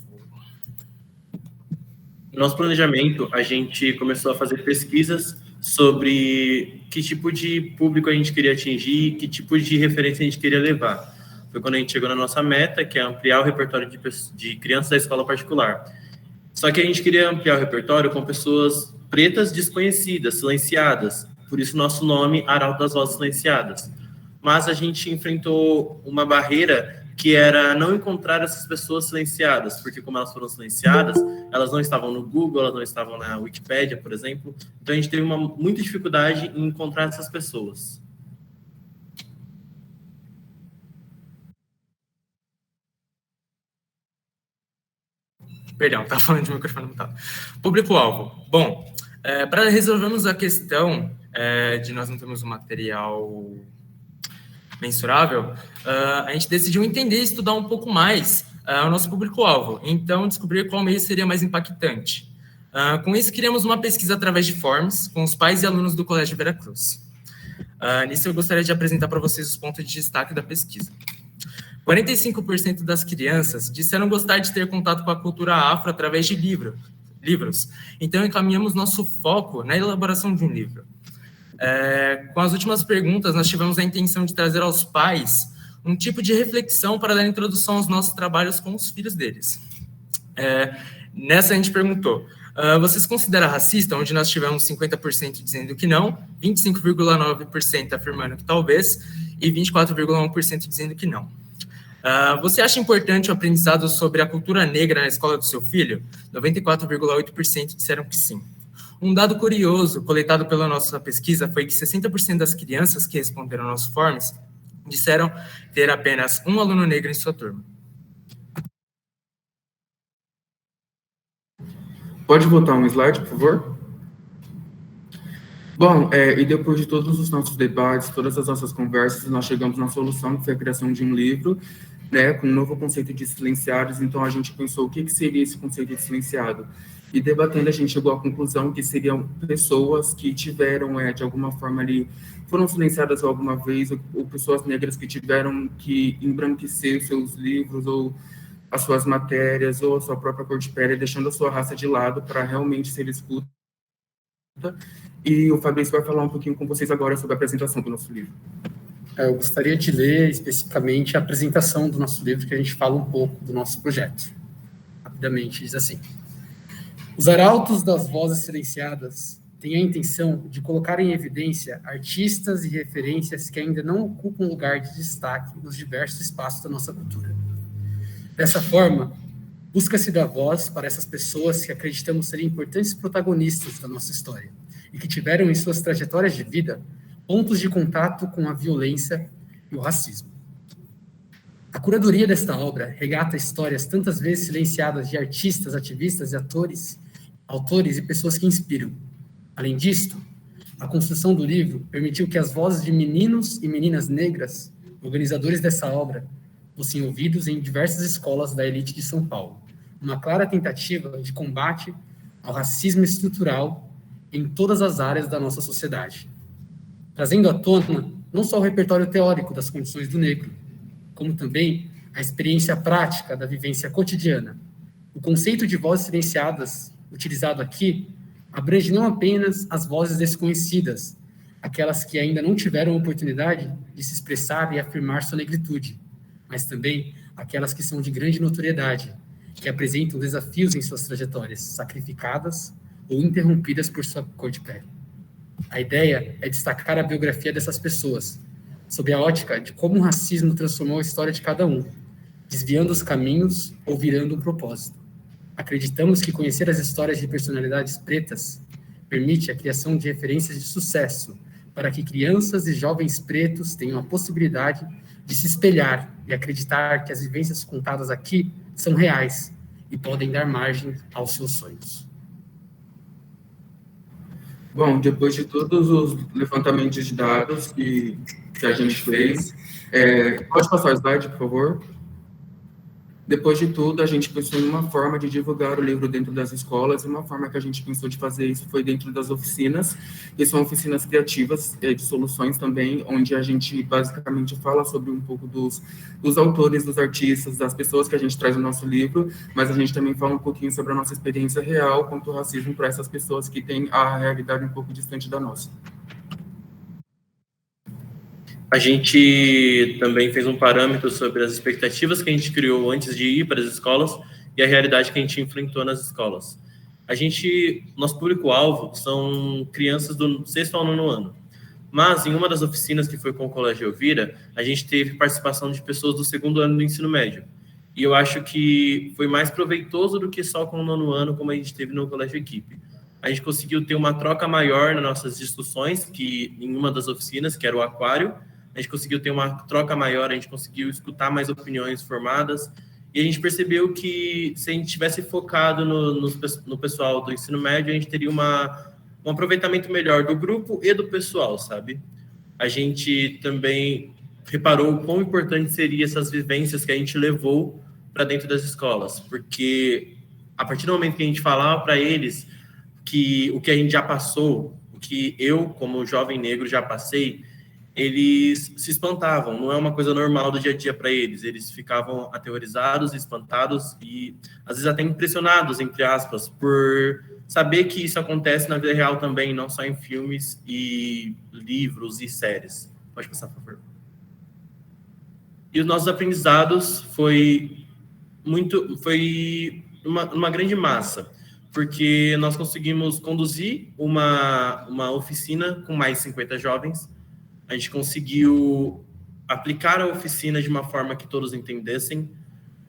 J: No nosso planejamento, a gente começou a fazer pesquisas sobre que tipo de público a gente queria atingir, que tipo de referência a gente queria levar. Foi quando a gente chegou na nossa meta, que é ampliar o repertório de crianças da escola particular. Só que a gente queria ampliar o repertório com pessoas pretas desconhecidas, silenciadas. Por isso, nosso nome, Arauto das Vozes Silenciadas. Mas a gente enfrentou uma barreira que era não encontrar essas pessoas silenciadas, porque como elas foram silenciadas, elas não estavam no Google, elas não estavam na Wikipédia, por exemplo. Então, a gente teve muita dificuldade em encontrar essas pessoas.
C: Perdão, estava falando de microfone mutado. Público-alvo. Bom, para resolvermos a questão de nós não termos um material mensurável, a gente decidiu entender e estudar um pouco mais o nosso público-alvo. Então, descobrir qual meio seria mais impactante. Com isso, criamos uma pesquisa através de forms com os pais e alunos do Colégio Veracruz. Nisso, eu gostaria de apresentar para vocês os pontos de destaque da pesquisa. 45% das crianças disseram gostar de ter contato com a cultura afro através de livros. Então, encaminhamos nosso foco na elaboração de um livro. Com as últimas perguntas, nós tivemos a intenção de trazer aos pais um tipo de reflexão para dar introdução aos nossos trabalhos com os filhos deles. Nessa, a gente perguntou, vocês consideram racista? Onde nós tivemos 50% dizendo que não, 25,9% afirmando que talvez, e 24,1% dizendo que não. Você acha importante o aprendizado sobre a cultura negra na escola do seu filho? 94,8% disseram que sim. Um dado curioso coletado pela nossa pesquisa foi que 60% das crianças que responderam aos nossos forms disseram ter apenas um aluno negro em sua turma.
K: Pode botar um slide, por favor? Bom, e depois de todos os nossos debates, todas as nossas conversas, nós chegamos na solução, que foi a criação de um livro, né, com um novo conceito de silenciados. Então, a gente pensou o que seria esse conceito de silenciado. E debatendo, a gente chegou à conclusão que seriam pessoas que tiveram, de alguma forma, ali, foram silenciadas alguma vez, ou pessoas negras que tiveram que embranquecer seus livros, ou as suas matérias, ou a sua própria cor de pele, deixando a sua raça de lado para realmente ser escuta E o Fabrício vai falar um pouquinho com vocês agora sobre a apresentação do nosso livro.
L: Eu gostaria de ler especificamente a apresentação do nosso livro, que a gente fala um pouco do nosso projeto. Rapidamente, diz assim: os arautos das vozes silenciadas têm a intenção de colocar em evidência artistas e referências que ainda não ocupam lugar de destaque nos diversos espaços da nossa cultura. Dessa forma, busca-se dar voz para essas pessoas que acreditamos serem importantes protagonistas da nossa história e que tiveram em suas trajetórias de vida pontos de contato com a violência e o racismo. A curadoria desta obra regata histórias tantas vezes silenciadas de artistas, ativistas e autores e pessoas que inspiram. Além disto, a construção do livro permitiu que as vozes de meninos e meninas negras, organizadores dessa obra, fossem ouvidos em diversas escolas da elite de São Paulo, uma clara tentativa de combate ao racismo estrutural em todas as áreas da nossa sociedade, trazendo à tona não só o repertório teórico das condições do negro, como também a experiência prática da vivência cotidiana. O conceito de vozes silenciadas, utilizado aqui, abrange não apenas as vozes desconhecidas, aquelas que ainda não tiveram oportunidade de se expressar e afirmar sua negritude, mas também aquelas que são de grande notoriedade, que apresentam desafios em suas trajetórias, sacrificadas ou interrompidas por sua cor de pele. A ideia é destacar a biografia dessas pessoas, sob a ótica de como o racismo transformou a história de cada um, desviando os caminhos ou virando um propósito. Acreditamos que conhecer as histórias de personalidades pretas permite a criação de referências de sucesso para que crianças e jovens pretos tenham a possibilidade de se espelhar e acreditar que as vivências contadas aqui são reais e podem dar margem aos seus sonhos.
K: Bom, depois de todos os levantamentos de dados que a gente fez, pode passar o slide, por favor? Depois de tudo, a gente pensou em uma forma de divulgar o livro dentro das escolas, e uma forma que a gente pensou de fazer isso foi dentro das oficinas, que são oficinas criativas de soluções também, onde a gente basicamente fala sobre um pouco dos autores, dos artistas, das pessoas que a gente traz no nosso livro, mas a gente também fala um pouquinho sobre a nossa experiência real quanto ao racismo para essas pessoas que têm a realidade um pouco distante da nossa.
J: A gente também fez um parâmetro sobre as expectativas que a gente criou antes de ir para as escolas e a realidade que a gente enfrentou nas escolas. Nosso público-alvo são crianças do 6º ao 9º ano, mas em uma das oficinas que foi com o Colégio Elvira, a gente teve participação de pessoas do 2º ano do ensino médio. E eu acho que foi mais proveitoso do que só com o 9º ano, como a gente teve no Colégio Equipe. A gente conseguiu ter uma troca maior nas nossas discussões, que em uma das oficinas, que era o aquário, a gente conseguiu ter uma troca maior, a gente conseguiu escutar mais opiniões formadas, e a gente percebeu que se a gente tivesse focado no pessoal do ensino médio, a gente teria um aproveitamento melhor do grupo e do pessoal, sabe? A gente também reparou o quão importante seriam essas vivências que a gente levou para dentro das escolas, porque a partir do momento que a gente falava para eles que o que a gente já passou, o que eu, como jovem negro, já passei, eles se espantavam, não é uma coisa normal do dia a dia para eles, eles ficavam aterrorizados, espantados e às vezes até impressionados, entre aspas, por saber que isso acontece na vida real também, não só em filmes e livros e séries. Pode passar, por favor. E os nossos aprendizados foi uma grande massa, porque nós conseguimos conduzir uma oficina com mais de 50 jovens. A gente conseguiu aplicar a oficina de uma forma que todos entendessem,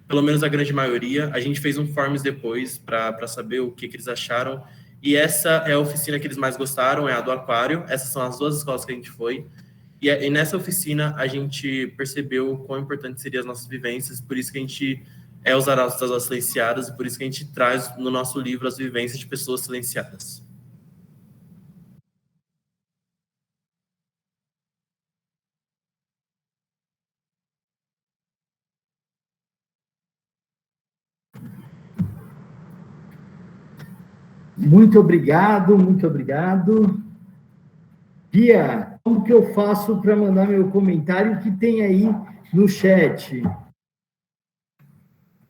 J: pelo menos a grande maioria. A gente fez um forms depois para saber o que eles acharam. E essa é a oficina que eles mais gostaram, é a do aquário. Essas são as 2 escolas que a gente foi. E nessa oficina a gente percebeu o quão importante seriam as nossas vivências, por isso que a gente os arautos das vozes silenciadas, e por isso que a gente traz no nosso livro as vivências de pessoas silenciadas.
A: Muito obrigado, muito obrigado. Bia, como que eu faço para mandar meu comentário que tem aí no chat?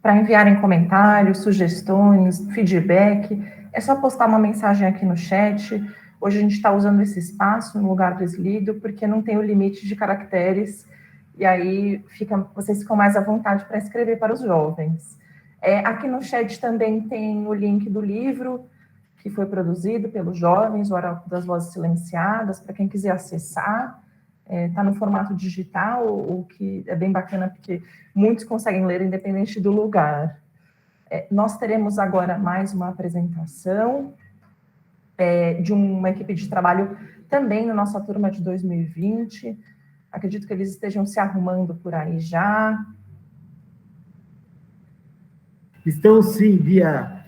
B: Para enviarem comentários, sugestões, feedback, é só postar uma mensagem aqui no chat, Hoje a gente está usando esse espaço no lugar do Slido, porque não tem o limite de caracteres, e aí vocês ficam mais à vontade para escrever para os jovens. Aqui no chat também tem o link do livro, que foi produzido pelos jovens, o Arauto das Vozes Silenciadas, para quem quiser acessar. Está no formato digital, o que é bem bacana, porque muitos conseguem ler independente do lugar. Nós teremos agora mais uma apresentação de uma equipe de trabalho também na nossa turma de 2020. Acredito que eles estejam se arrumando por aí já.
A: Estão sim, Bia.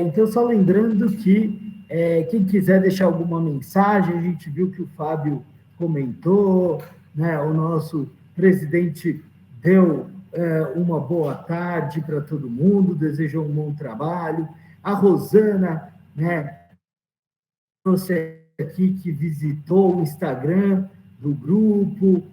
A: Então, só lembrando que quem quiser deixar alguma mensagem, a gente viu que o Fábio comentou, né? O nosso presidente deu uma boa tarde para todo mundo, desejou um bom trabalho. A Rosana, né, você aqui que visitou o Instagram do grupo,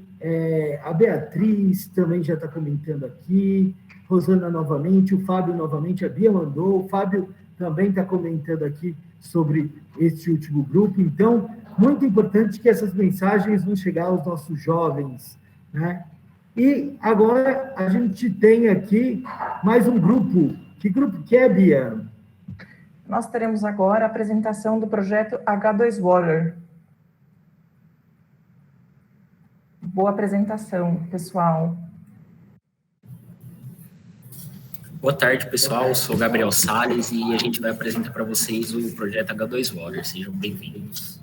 A: a Beatriz também já está comentando aqui, Rosana novamente, o Fábio novamente, a Bia mandou, o Fábio também está comentando aqui sobre este último grupo. Então, muito importante que essas mensagens vão chegar aos nossos jovens, né? E agora a gente tem aqui mais um grupo. Que grupo que é, Bia?
B: Nós teremos agora a apresentação do projeto H2Water. Boa apresentação, pessoal.
M: Boa tarde, pessoal. Eu sou Gabriel Salles e a gente vai apresentar para vocês o projeto H2Water. Sejam bem-vindos.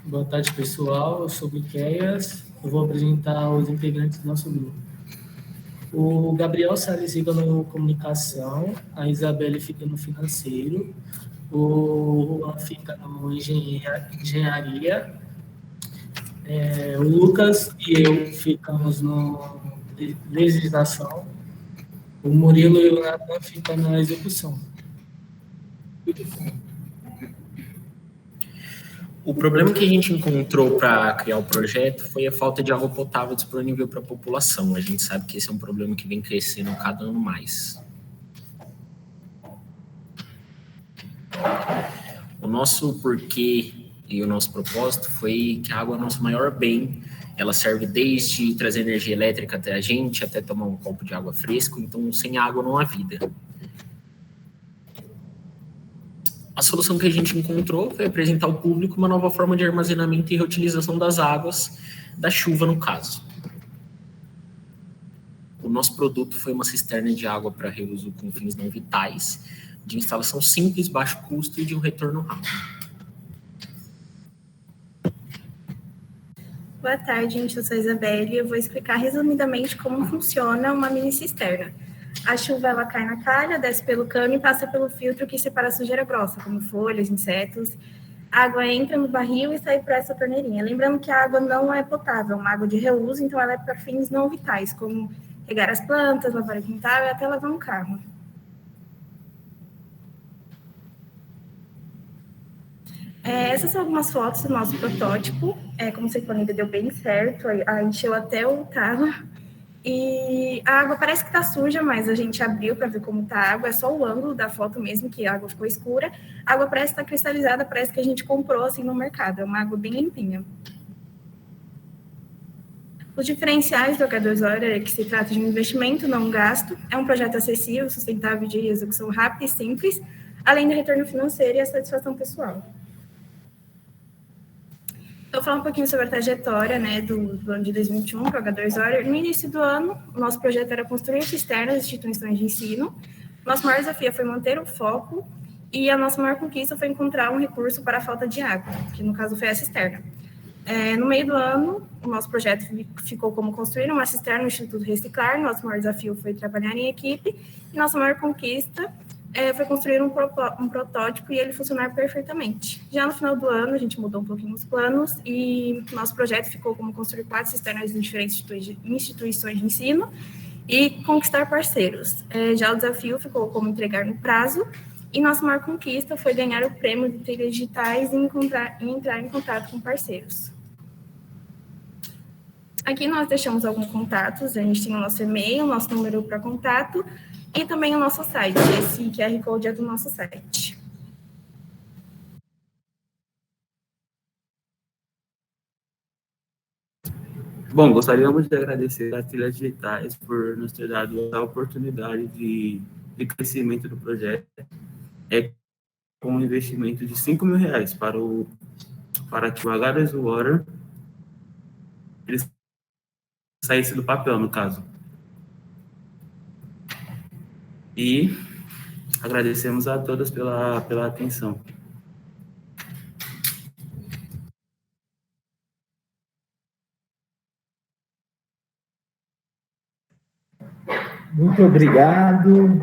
N: Boa tarde, pessoal. Eu sou o Miqueias. Eu vou apresentar os integrantes do nosso grupo. O Gabriel Salles fica no comunicação, a Isabelle fica no financeiro, o Juan fica no engenharia, o Lucas e eu ficamos no legislação, o Murilo e o Nathan ficam na execução.
M: O problema que a gente encontrou para criar o projeto foi a falta de água potável disponível para a população. A gente sabe que esse é um problema que vem crescendo cada ano mais. O nosso porquê e o nosso propósito foi que a água é o nosso maior bem. Ela serve desde trazer energia elétrica até a gente, até tomar um copo de água fresco. Então, sem água não há vida. A solução que a gente encontrou foi apresentar ao público uma nova forma de armazenamento e reutilização das águas, da chuva no caso. O nosso produto foi uma cisterna de água para reuso com fins não vitais, de instalação simples, baixo custo e de um retorno rápido.
D: Boa tarde, gente. Eu sou a Isabelle e eu vou explicar resumidamente como funciona uma mini cisterna. A chuva, ela cai na calha, desce pelo cano e passa pelo filtro que separa a sujeira grossa, como folhas, insetos. A água entra no barril e sai por essa torneirinha. Lembrando que a água não é potável, é uma água de reuso, então ela é para fins não vitais, como regar as plantas, lavar o quintal e até lavar um carro. Essas são algumas fotos do nosso protótipo. Como vocês podem ver, deu bem certo, encheu até o talo. E a água parece que está suja, mas a gente abriu para ver como está a água. É só o ângulo da foto mesmo, que a água ficou escura. A água parece estar cristalizada, parece que a gente comprou assim no mercado. É uma água bem limpinha. Os diferenciais do H2Water é que se trata de um investimento, não um gasto. É um projeto acessível, sustentável, de execução rápida e simples, além do retorno financeiro e a satisfação pessoal. Vou falar um pouquinho sobre a trajetória, né, do ano de 2021, que é o H2Water. No início do ano, o nosso projeto era construir cisternas de instituições de ensino. Nosso maior desafio foi manter o foco e a nossa maior conquista foi encontrar um recurso para a falta de água, que no caso foi a cisterna. No meio do ano, o nosso projeto ficou como construir uma cisterna no Instituto Reciclar. Nosso maior desafio foi trabalhar em equipe. E nossa maior conquista foi construir um protótipo e ele funcionar perfeitamente. Já no final do ano, a gente mudou um pouquinho os planos e nosso projeto ficou como construir 4 cisternas em diferentes instituições de ensino e conquistar parceiros. Já o desafio ficou como entregar no prazo e nossa maior conquista foi ganhar o prêmio de trilhas digitais e entrar em contato com parceiros. Aqui nós deixamos alguns contatos, a gente tem o nosso e-mail, o nosso número para contato, e também o nosso site. Esse QR Code é do nosso site.
H: Bom, gostaríamos de agradecer a Trilhas Digitais por nos ter dado a oportunidade de crescimento do projeto, com um investimento de R$5.000 para que o HBS Water ele saísse do papel, no caso. E agradecemos a todos pela atenção.
A: Muito obrigado.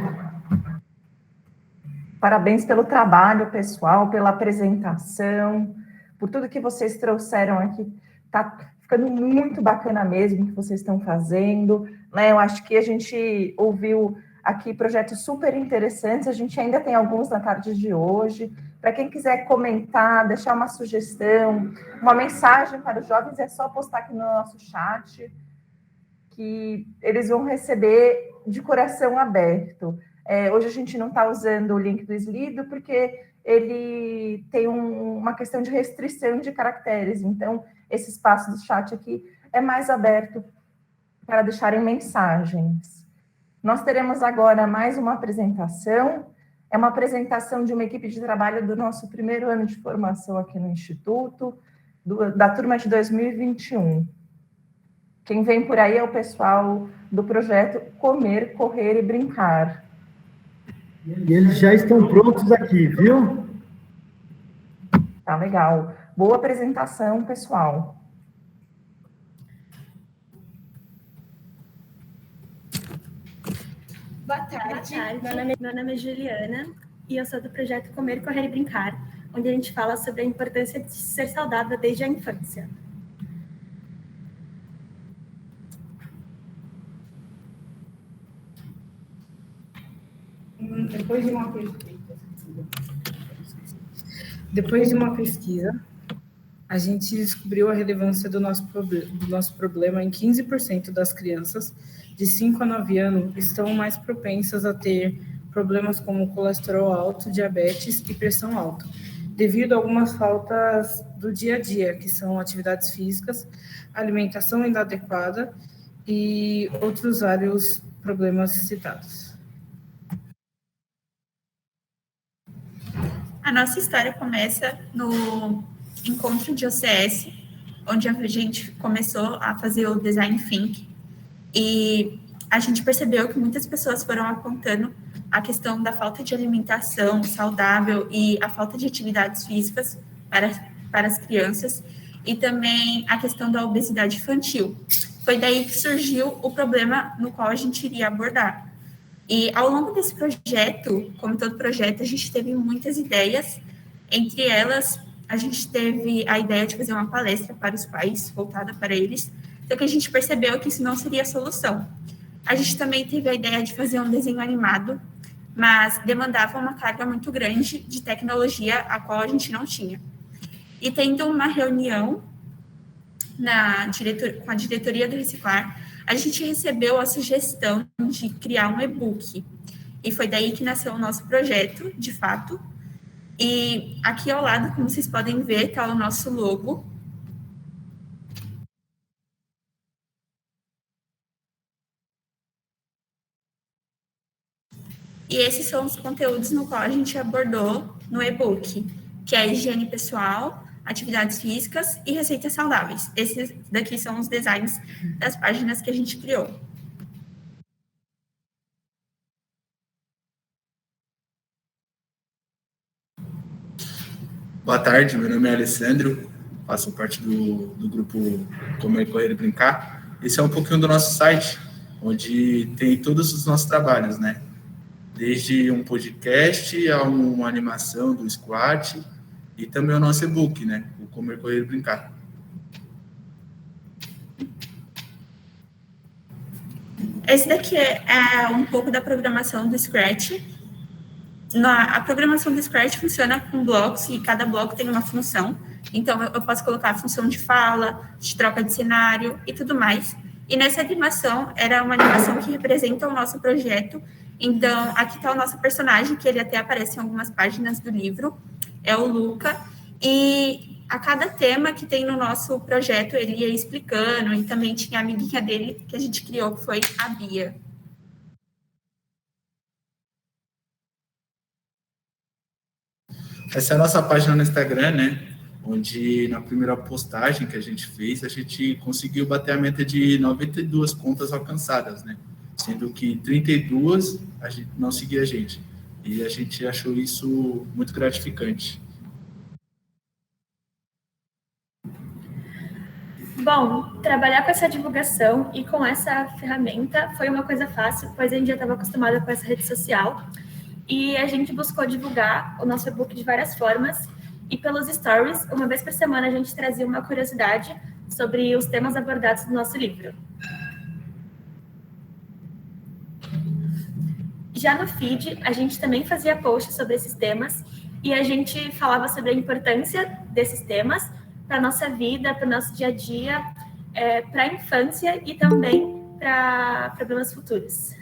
B: Parabéns pelo trabalho, pessoal, pela apresentação, por tudo que vocês trouxeram aqui. Tá ficando muito bacana mesmo o que vocês estão fazendo, né? Eu acho que a gente ouviu aqui projetos super interessantes, a gente ainda tem alguns na tarde de hoje. Para quem quiser comentar, deixar uma sugestão, uma mensagem para os jovens, é só postar aqui no nosso chat, que eles vão receber de coração aberto. Hoje a gente não está usando o link do Slido, porque ele tem uma questão de restrição de caracteres, então esse espaço do chat aqui é mais aberto para deixarem mensagens. Nós teremos agora mais uma apresentação, é uma apresentação de uma equipe de trabalho do nosso primeiro ano de formação aqui no Instituto, da turma de 2021. Quem vem por aí é o pessoal do projeto Comer, Correr e Brincar.
A: E eles já estão prontos aqui, viu?
B: Tá legal. Boa apresentação, pessoal.
I: Boa tarde. Meu nome é Juliana e eu sou do projeto Comer, Correr e Brincar, onde a gente fala sobre a importância de ser saudável desde a infância.
O: Depois de uma pesquisa, a gente descobriu a relevância do nosso problema em 15% das crianças de 5 a 9 anos estão mais propensas a ter problemas como colesterol alto, diabetes e pressão alta, devido a algumas faltas do dia a dia, que são atividades físicas, alimentação inadequada e outros vários problemas citados.
E: A nossa história começa no encontro de OCS, onde a gente começou a fazer o Design Think, e a gente percebeu que muitas pessoas foram apontando a questão da falta de alimentação saudável e a falta de atividades físicas para as crianças, e também a questão da obesidade infantil. Foi daí que surgiu o problema no qual a gente iria abordar. E ao longo desse projeto, como todo projeto, a gente teve muitas ideias. Entre elas, a gente teve a ideia de fazer uma palestra para os pais, voltada para eles, só que a gente percebeu que isso não seria a solução. A gente também teve a ideia de fazer um desenho animado, mas demandava uma carga muito grande de tecnologia, a qual a gente não tinha. E tendo uma reunião com a diretoria do Reciclar, a gente recebeu a sugestão de criar um e-book. E foi daí que nasceu o nosso projeto, de fato. E aqui ao lado, como vocês podem ver, está o nosso logo. E esses são os conteúdos no qual a gente abordou no e-book, que é higiene pessoal, atividades físicas e receitas saudáveis. Esses daqui são os designs das páginas que a gente criou.
P: Boa tarde, meu nome é Alessandro, faço parte do grupo Comer, Correr e Brincar. Esse é um pouquinho do nosso site, onde tem todos os nossos trabalhos, né? Desde um podcast a uma animação do Squat e também o nosso e-book, né? O Comer, Correr e Brincar.
E: Esse daqui é um pouco da programação do Scratch. A programação do Scratch funciona com blocos e cada bloco tem uma função. Então, eu posso colocar a função de fala, de troca de cenário e tudo mais. E nessa animação, era uma animação que representa o nosso projeto. Então, aqui está o nosso personagem, que ele até aparece em algumas páginas do livro, é o Luca. E
Q: a cada tema que tem no nosso projeto, ele ia explicando, e também tinha a amiguinha dele que a gente criou, que foi a Bia.
P: Essa é a nossa página no Instagram, né? Onde na primeira postagem que a gente fez, a gente conseguiu bater a meta de 92 contas alcançadas, né? Sendo que 32 a gente não seguia a gente. E a gente achou isso muito gratificante.
I: Bom, trabalhar com essa divulgação e com essa ferramenta foi uma coisa fácil, pois a gente já estava acostumada com essa rede social. E a gente buscou divulgar o nosso e-book de várias formas. E pelos stories, uma vez por semana, a gente trazia uma curiosidade sobre os temas abordados no nosso livro. Já no feed, a gente também fazia posts sobre esses temas e a gente falava sobre a importância desses temas para a nossa vida, para o nosso dia a dia, para a infância e também para problemas futuros.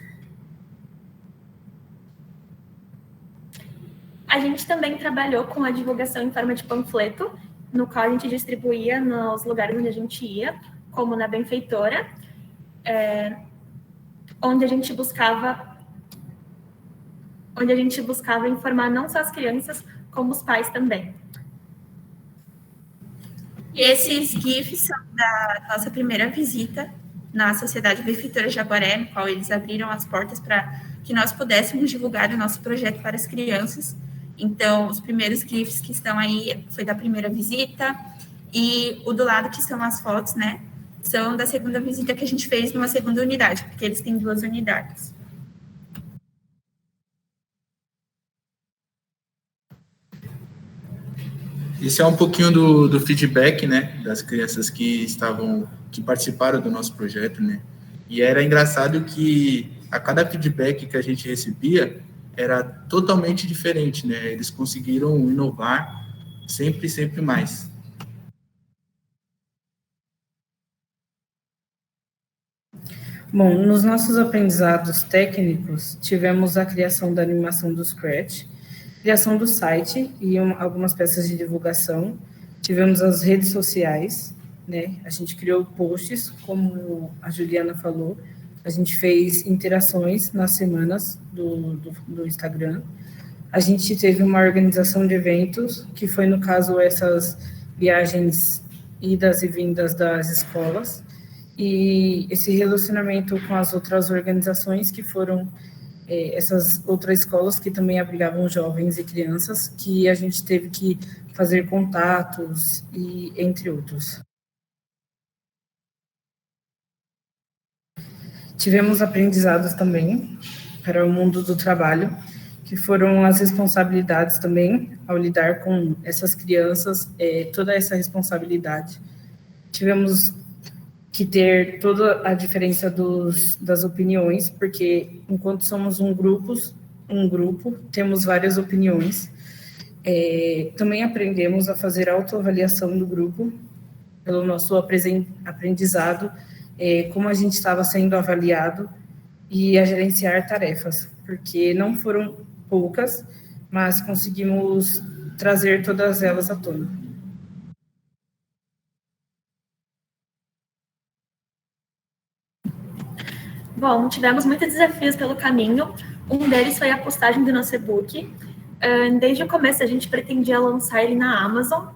I: A gente também trabalhou com a divulgação em forma de panfleto, no qual a gente distribuía nos lugares onde a gente ia, como na benfeitora, onde a gente buscava informar não só as crianças, como os pais também.
Q: E esses GIFs são da nossa primeira visita na Sociedade Benfeitora Jaguaré, no qual eles abriram as portas para que nós pudéssemos divulgar o nosso projeto para as crianças. Então, os primeiros GIFs que estão aí foi da primeira visita, e o do lado que são as fotos, né, são da segunda visita que a gente fez numa segunda unidade, porque eles têm 2 unidades.
P: Esse é um pouquinho do feedback, né, das crianças que participaram do nosso projeto, né, e era engraçado que a cada feedback que a gente recebia era totalmente diferente, né, eles conseguiram inovar sempre mais.
O: Bom, nos nossos aprendizados técnicos, tivemos a criação da animação do Scratch, criação do site e algumas peças de divulgação. Tivemos as redes sociais, né? A gente criou posts, como a Juliana falou. A gente fez interações nas semanas do Instagram. A gente teve uma organização de eventos, que foi, no caso, essas viagens, idas e vindas das escolas. E esse relacionamento com as outras organizações, que foram essas outras escolas que também abrigavam jovens e crianças, que a gente teve que fazer contatos, e entre outros. Tivemos aprendizados também para o mundo do trabalho, que foram as responsabilidades também, ao lidar com essas crianças, toda essa responsabilidade. Tivemos que ter toda a diferença das opiniões, porque enquanto somos um grupo, temos várias opiniões. Também aprendemos a fazer autoavaliação do grupo, pelo nosso aprendizado, como a gente estava sendo avaliado, e a gerenciar tarefas, porque não foram poucas, mas conseguimos trazer todas elas à tona.
I: Bom, tivemos muitos desafios pelo caminho. Um deles foi a postagem do nosso e-book. Desde o começo, a gente pretendia lançar ele na Amazon,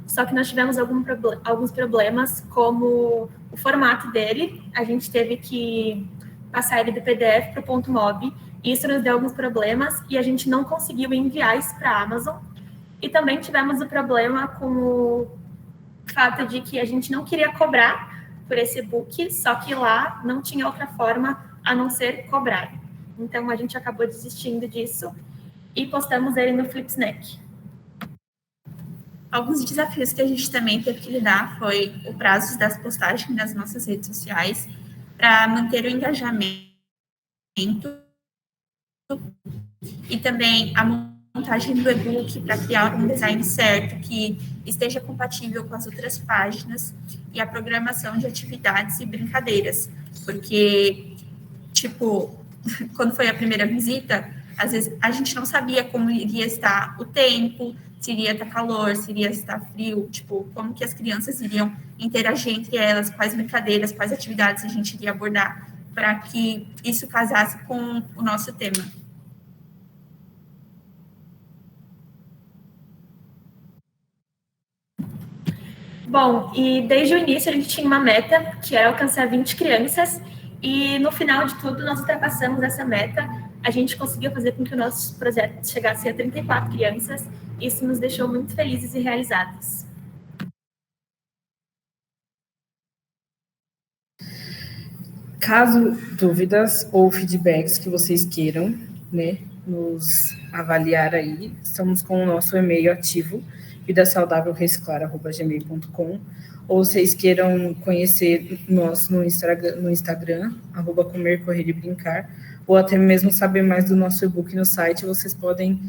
I: só que nós tivemos alguns problemas, como o formato dele. A gente teve que passar ele do PDF para o .mob. Isso nos deu alguns problemas e a gente não conseguiu enviar isso para a Amazon. E também tivemos o problema com o fato de que a gente não queria cobrar por esse e-book, só que lá não tinha outra forma a não ser cobrar. Então, a gente acabou desistindo disso e postamos ele no Flipsnack.
Q: Alguns desafios que a gente também teve que lidar foi o prazo das postagens nas nossas redes sociais para manter o engajamento e também a montagem do e-book para criar um design certo que esteja compatível com as outras páginas e a programação de atividades e brincadeiras, porque, tipo, quando foi a primeira visita, às vezes a gente não sabia como iria estar o tempo, se iria estar calor, se iria estar frio, tipo, como que as crianças iriam interagir entre elas, quais brincadeiras, quais atividades a gente iria abordar, para que isso casasse com o nosso tema.
R: Bom, e desde o início a gente tinha uma meta, que era alcançar 20 crianças, e no final de tudo nós ultrapassamos essa meta. A gente conseguiu fazer com que o nosso projeto chegasse a 34 crianças, e isso nos deixou muito felizes e realizados.
O: Caso dúvidas ou feedbacks que vocês queiram, né, nos avaliar aí, estamos com o nosso e-mail ativo, vidasaudávelreciclar@gmail.com, ou vocês queiram conhecer nós no Instagram, @comer, correr e brincar, ou até mesmo saber mais do nosso e-book no site, vocês podem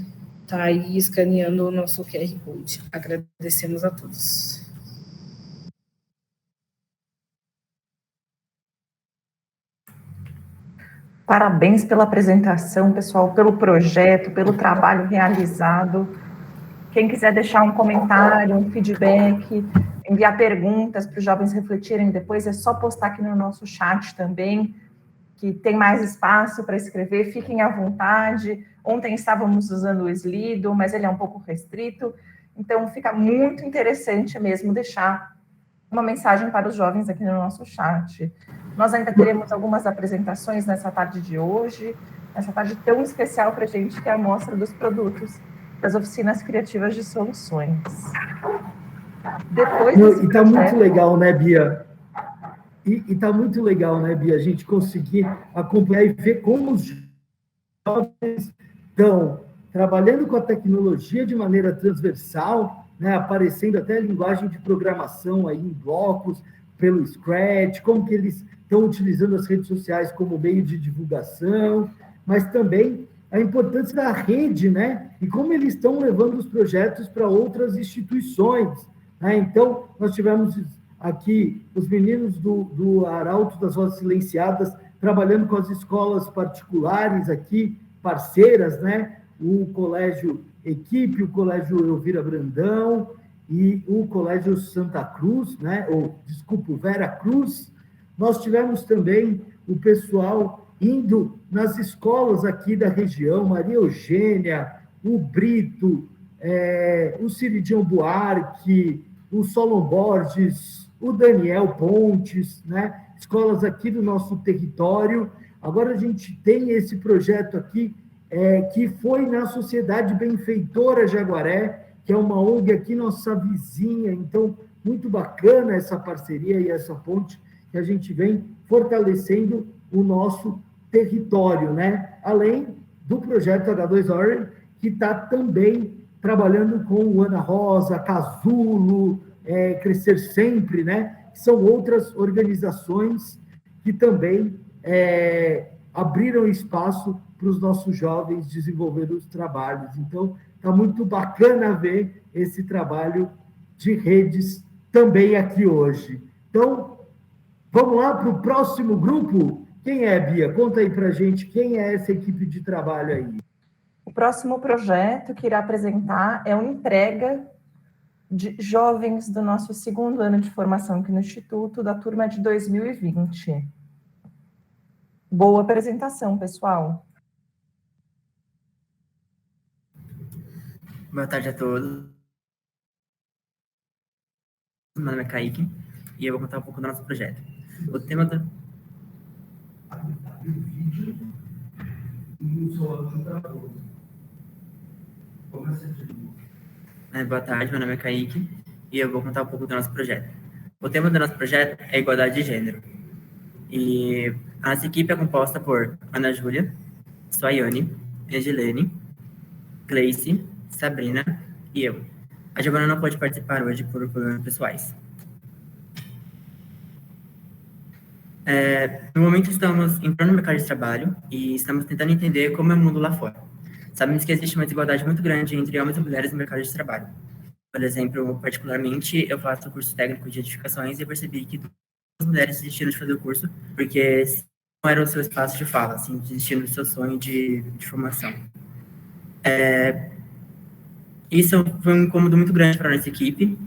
O: estar aí escaneando o nosso QR Code. Agradecemos a todos.
B: Parabéns pela apresentação, pessoal, pelo projeto, pelo trabalho realizado. Quem quiser deixar um comentário, um feedback, enviar perguntas para os jovens refletirem depois, é só postar aqui no nosso chat também, que tem mais espaço para escrever, fiquem à vontade. Ontem estávamos usando o Slido, mas ele é um pouco restrito, então fica muito interessante mesmo deixar uma mensagem para os jovens aqui no nosso chat. Nós ainda teremos algumas apresentações nessa tarde de hoje, essa tarde tão especial para a gente, que é a mostra dos produtos das oficinas criativas de soluções. Depois
A: e está muito legal, né, Bia? E está muito legal, né, Bia, a gente conseguir acompanhar e ver como os jovens estão trabalhando com a tecnologia de maneira transversal, né, aparecendo até a linguagem de programação aí em blocos, pelo Scratch, como que eles estão utilizando as redes sociais como meio de divulgação, mas também a importância da rede, né, e como eles estão levando os projetos para outras instituições, né? Então, nós tivemos aqui os meninos do Arauto das Vozes Silenciadas trabalhando com as escolas particulares aqui, parceiras, né, o Colégio Equipe, o Colégio Elvira Brandão e o Colégio Santa Cruz, né, desculpa, Vera Cruz. Nós tivemos também o pessoal indo nas escolas aqui da região, Maria Eugênia, o Brito, o Ciridião Buarque, o Solon Borges, o Daniel Pontes, né, escolas aqui do nosso território. Agora a gente tem esse projeto aqui, que foi na Sociedade Benfeitora Jaguaré, que é uma ONG aqui, nossa vizinha. Então, muito bacana essa parceria e essa ponte que a gente vem fortalecendo o nosso território, né? Além do projeto H2 Orange, que está também trabalhando com o Ana Rosa, Casulo, Crescer Sempre, né? São outras organizações que também abriram espaço para os nossos jovens desenvolver os trabalhos. Então, está muito bacana ver esse trabalho de redes também aqui hoje. Então, vamos lá para o próximo grupo? Quem é, Bia? Conta aí para a gente quem é essa equipe de trabalho aí.
B: O próximo projeto que irá apresentar é uma entrega de jovens do nosso segundo ano de formação aqui no Instituto, da turma de 2020. Boa apresentação, pessoal.
S: Boa tarde a todos. Meu nome é Kaique e eu vou contar um pouco do nosso projeto. O tema do... Boa tarde, meu nome é Kaique e eu vou contar um pouco do nosso projeto. O tema do nosso projeto é igualdade de gênero. E a nossa equipe é composta por Ana Júlia, Soayane, Angilene, Cleice, Sabrina e eu. A Giovana não pode participar hoje por problemas pessoais. No momento estamos entrando no mercado de trabalho e estamos tentando entender como é o mundo lá fora. Sabemos que existe uma desigualdade muito grande entre homens e mulheres no mercado de trabalho. Por exemplo, particularmente, eu faço o curso técnico de edificações e eu percebi que as mulheres desistiram de fazer o curso porque não era o seu espaço de fala, assim, desistindo do seu sonho de formação. Isso foi um incômodo muito grande para a nossa equipe,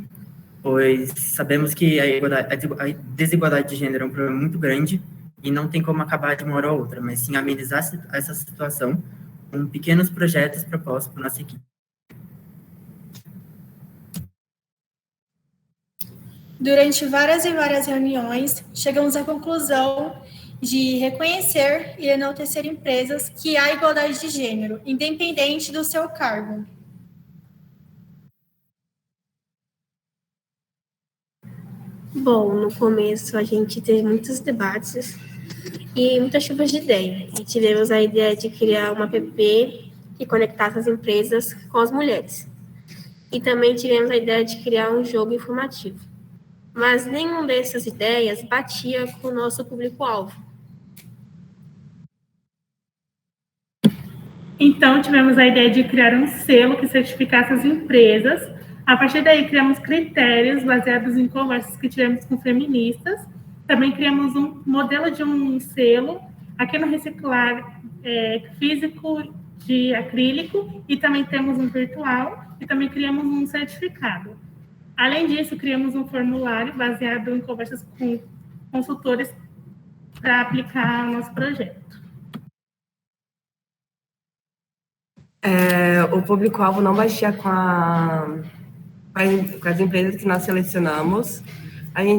S: pois sabemos que a desigualdade de gênero é um problema muito grande e não tem como acabar de uma hora a outra, mas sim amenizar essa situação com pequenos projetos propostos para a nossa equipe.
T: Durante várias e várias reuniões, chegamos à conclusão de reconhecer e enaltecer empresas que há igualdade de gênero, independente do seu cargo.
D: Bom, no começo a gente teve muitos debates e muitas chuvas de ideia. E tivemos a ideia de criar uma app que conectasse as empresas com as mulheres. E também tivemos a ideia de criar um jogo informativo. Mas nenhuma dessas ideias batia com o nosso público-alvo.
U: Então, tivemos a ideia de criar um selo que certificasse as empresas. A partir daí, criamos critérios baseados em conversas que tivemos com feministas. Também criamos um modelo de um selo, aqui no Reciclar físico de acrílico, e também temos um virtual, e também criamos um certificado. Além disso, criamos um formulário baseado em conversas com consultores para aplicar o nosso projeto.
V: O público-alvo não batia com as empresas que nós selecionamos.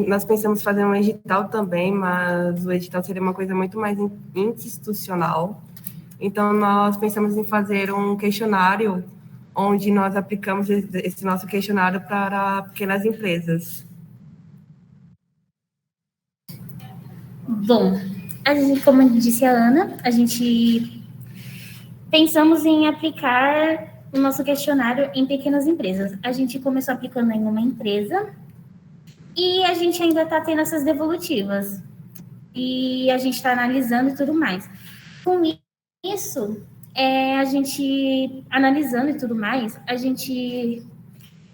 V: Nós pensamos em fazer um edital também, mas o edital seria uma coisa muito mais institucional. Então, nós pensamos em fazer um questionário onde nós aplicamos esse nosso questionário para pequenas empresas.
I: Bom, como disse a Ana, a gente pensamos em aplicar o nosso questionário em pequenas empresas. A gente começou aplicando em uma empresa e a gente ainda está tendo essas devolutivas. E a gente está analisando e tudo mais. Com isso, a gente, analisando e tudo mais, a gente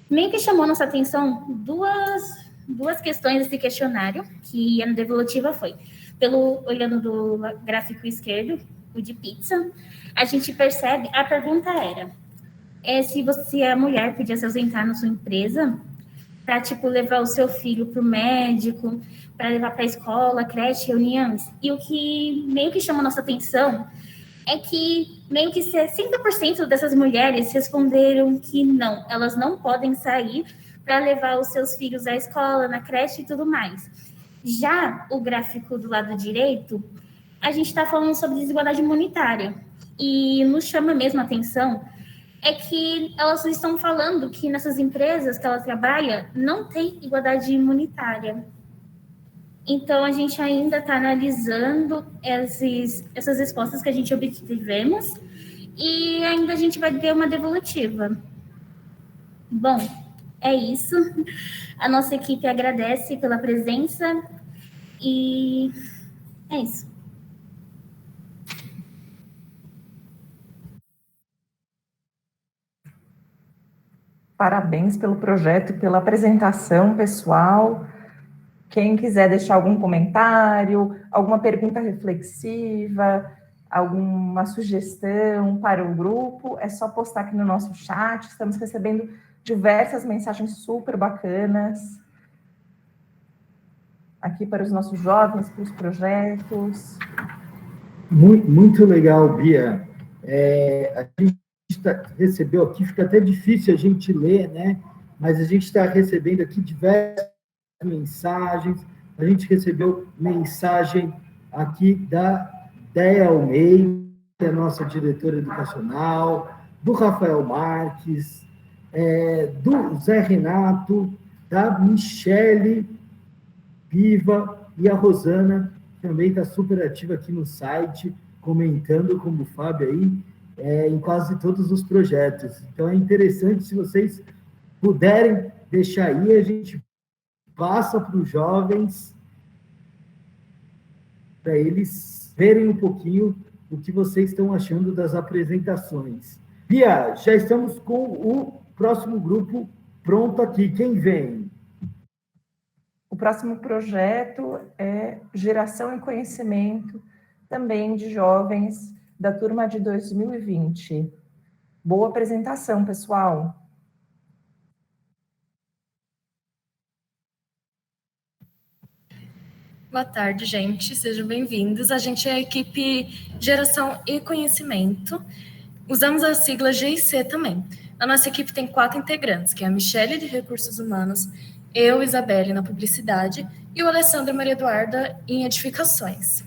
I: meio que chamou nossa atenção duas questões desse questionário, que a devolutiva foi, olhando do gráfico esquerdo, o de pizza, a gente percebe, a pergunta era, se a mulher podia se ausentar na sua empresa para, levar o seu filho para o médico, para levar para a escola, creche, reuniões. E o que meio que chama nossa atenção é que meio que 60% dessas mulheres responderam que não, elas não podem sair para levar os seus filhos à escola, na creche e tudo mais. Já o gráfico do lado direito, a gente está falando sobre desigualdade imunitária. E nos chama mesmo a atenção é que elas estão falando que nessas empresas que ela trabalha não tem igualdade imunitária. Então, a gente ainda está analisando essas respostas que a gente obtivemos e ainda a gente vai ter uma devolutiva. Bom, é isso. A nossa equipe agradece pela presença e é isso.
B: Parabéns pelo projeto, pela apresentação, pessoal. Quem quiser deixar algum comentário, alguma pergunta reflexiva, alguma sugestão para o grupo, é só postar aqui no nosso chat. Estamos recebendo diversas mensagens super bacanas aqui para os nossos jovens, para os projetos.
A: Muito legal, Bia. A gente recebeu aqui, fica até difícil a gente ler, né? Mas a gente está recebendo aqui diversas mensagens. A gente recebeu mensagem aqui da Déia Almeida, que é a nossa diretora educacional, do Rafael Marques, do Zé Renato, da Michele Piva, e a Rosana também está super ativa aqui no site, comentando, como o Fábio aí, em quase todos os projetos. Então, é interessante, se vocês puderem deixar aí, a gente passa para os jovens, para eles verem um pouquinho o que vocês estão achando das apresentações. Bia, já estamos com o próximo grupo pronto aqui. Quem vem?
B: O próximo projeto é Geração e Conhecimento, também de jovens da turma de 2020. Boa apresentação, pessoal.
F: Boa tarde, gente. Sejam bem-vindos. A gente é a equipe Geração e Conhecimento. Usamos a sigla GIC também. A nossa equipe tem 4 integrantes, que é a Michele, de Recursos Humanos, eu, Isabelle, na Publicidade, e o Alessandro Maria Eduarda, em Edificações.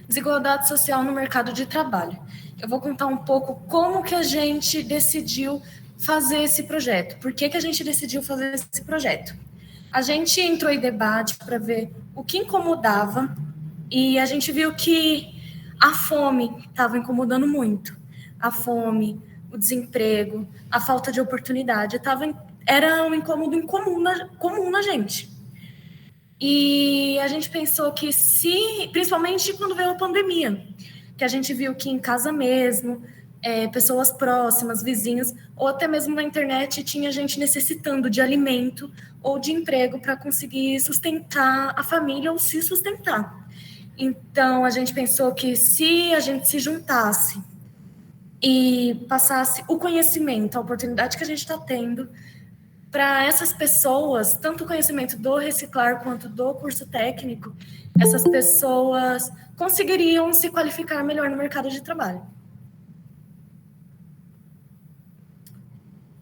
F: Desigualdade social no mercado de trabalho. Eu vou contar um pouco como que a gente decidiu fazer esse projeto. Por que a gente decidiu fazer esse projeto? A gente entrou em debate para ver o que incomodava e a gente viu que a fome estava incomodando muito. A fome, o desemprego, a falta de oportunidade era um incômodo comum na gente. E a gente pensou que principalmente quando veio a pandemia, que a gente viu que em casa mesmo, pessoas próximas, vizinhos, ou até mesmo na internet, tinha gente necessitando de alimento ou de emprego para conseguir sustentar a família ou se sustentar. Então, a gente pensou que se a gente se juntasse e passasse o conhecimento, a oportunidade que a gente está tendo para essas pessoas, tanto o conhecimento do Reciclar quanto do curso técnico, essas pessoas conseguiriam se qualificar melhor no mercado de trabalho.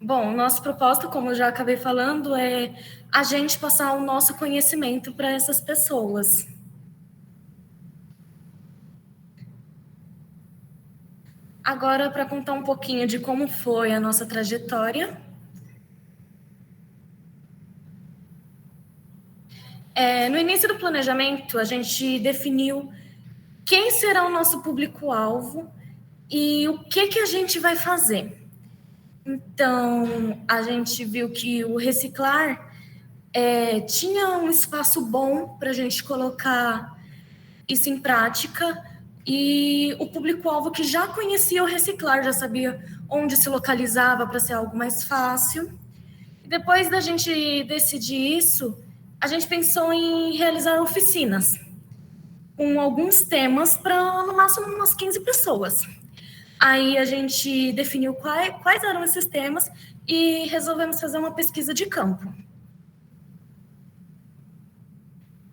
F: Bom, nosso propósito, como eu já acabei falando, é a gente passar o nosso conhecimento para essas pessoas. Agora, para contar um pouquinho de como foi a nossa trajetória. No início do planejamento, a gente definiu quem será o nosso público-alvo e o que a gente vai fazer. Então, a gente viu que o Reciclar tinha um espaço bom para a gente colocar isso em prática, e o público-alvo que já conhecia o Reciclar, já sabia onde se localizava para ser algo mais fácil. E depois da gente decidir isso, a gente pensou em realizar oficinas com alguns temas para, no máximo, umas 15 pessoas. Aí a gente definiu quais eram esses temas e resolvemos fazer uma pesquisa de campo.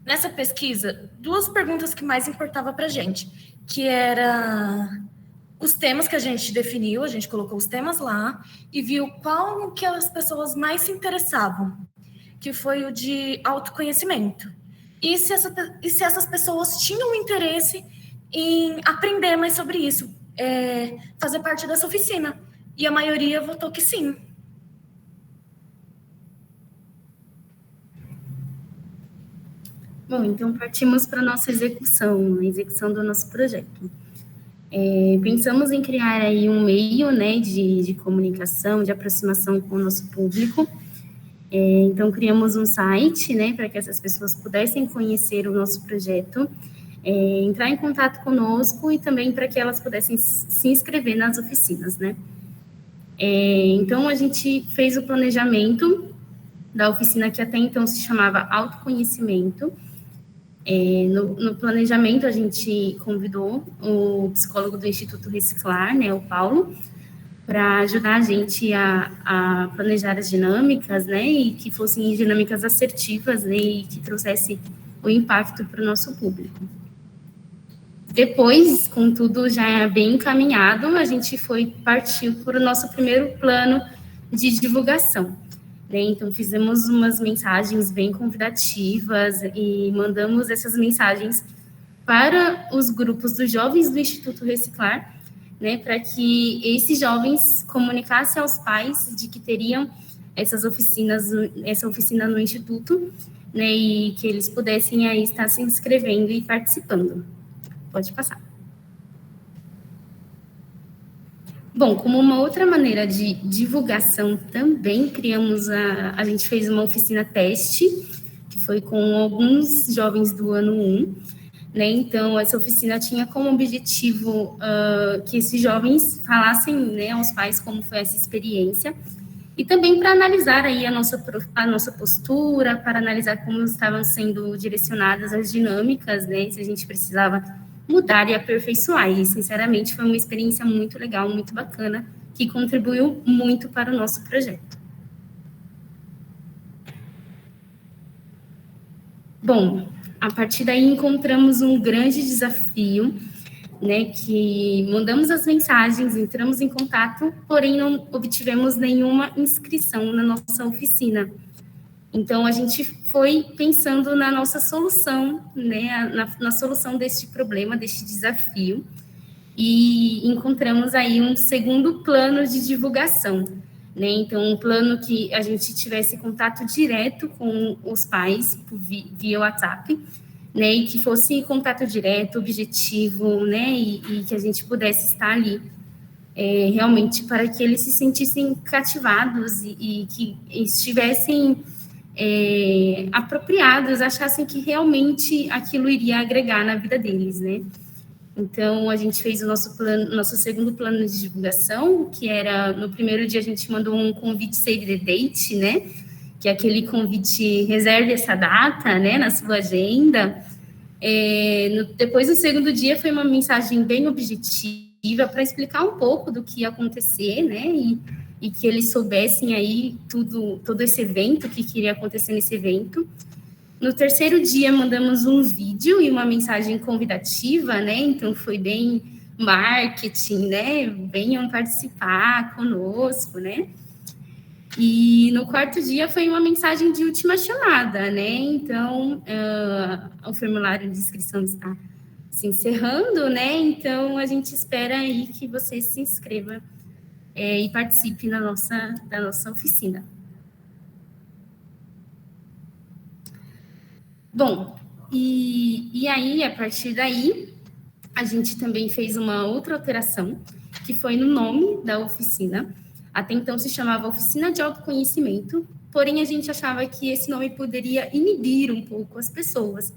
F: Nessa pesquisa, 2 perguntas que mais importavam para a gente, que era os temas que a gente definiu, a gente colocou os temas lá e viu qual que as pessoas mais se interessavam, que foi o de autoconhecimento. E se essas pessoas tinham interesse em aprender mais sobre isso, fazer parte dessa oficina. E a maioria votou que sim.
G: Bom, então partimos para a nossa execução, a execução do nosso projeto. Pensamos em criar aí um meio, né, de comunicação, de aproximação com o nosso público. Então, criamos um site, né, para que essas pessoas pudessem conhecer o nosso projeto, entrar em contato conosco e também para que elas pudessem se inscrever nas oficinas, né. Então, a gente fez o planejamento da oficina que até então se chamava Autoconhecimento. No planejamento, a gente convidou o psicólogo do Instituto Reciclar, né, o Paulo, para ajudar a gente a planejar as dinâmicas, né, e que fossem dinâmicas assertivas, né, e que trouxesse o impacto para o nosso público. Depois, com tudo já bem encaminhado, a gente partiu para o nosso primeiro plano de divulgação, né? Então, fizemos umas mensagens bem convidativas e mandamos essas mensagens para os grupos dos jovens do Instituto Reciclar, né, para que esses jovens comunicassem aos pais de que teriam essa oficina no Instituto, né, e que eles pudessem aí estar se inscrevendo e participando. Pode passar. Bom, como uma outra maneira de divulgação também, a gente fez uma oficina teste, que foi com alguns jovens do ano 1, né? Então, essa oficina tinha como objetivo que esses jovens falassem, né, aos pais como foi essa experiência, e também para analisar aí a nossa postura, para analisar como estavam sendo direcionadas as dinâmicas, né, se a gente precisava mudar e aperfeiçoar. E, sinceramente, foi uma experiência muito legal, muito bacana, que contribuiu muito para o nosso projeto. Bom, a partir daí encontramos um grande desafio, né, que mandamos as mensagens, entramos em contato, porém não obtivemos nenhuma inscrição na nossa oficina. Então, a gente foi pensando na nossa solução, né, na solução deste problema, deste desafio, e encontramos aí um segundo plano de divulgação, né? Então, um plano que a gente tivesse contato direto com os pais via WhatsApp, né? E que fosse contato direto, objetivo, né? E que a gente pudesse estar ali realmente para que eles se sentissem cativados e que estivessem apropriados, achassem que realmente aquilo iria agregar na vida deles, né? Então, a gente fez o nosso segundo plano de divulgação, que era, no primeiro dia, a gente mandou um convite save the date, né? Que é aquele convite, reserve essa data, né, na sua agenda. Depois, no segundo dia, foi uma mensagem bem objetiva para explicar um pouco do que ia acontecer, né? E que eles soubessem aí todo esse evento, o que iria acontecer nesse evento. No terceiro dia, mandamos um vídeo e uma mensagem convidativa, né? Então, foi bem marketing, né? Venham participar conosco, né? E no quarto dia, foi uma mensagem de última chamada, né? Então, o formulário de inscrição está se encerrando, né? Então, a gente espera aí que você se inscreva e participe da nossa oficina. Bom, e aí, a partir daí, a gente também fez uma outra alteração, que foi no nome da oficina. Até então se chamava Oficina de Autoconhecimento, porém a gente achava que esse nome poderia inibir um pouco as pessoas,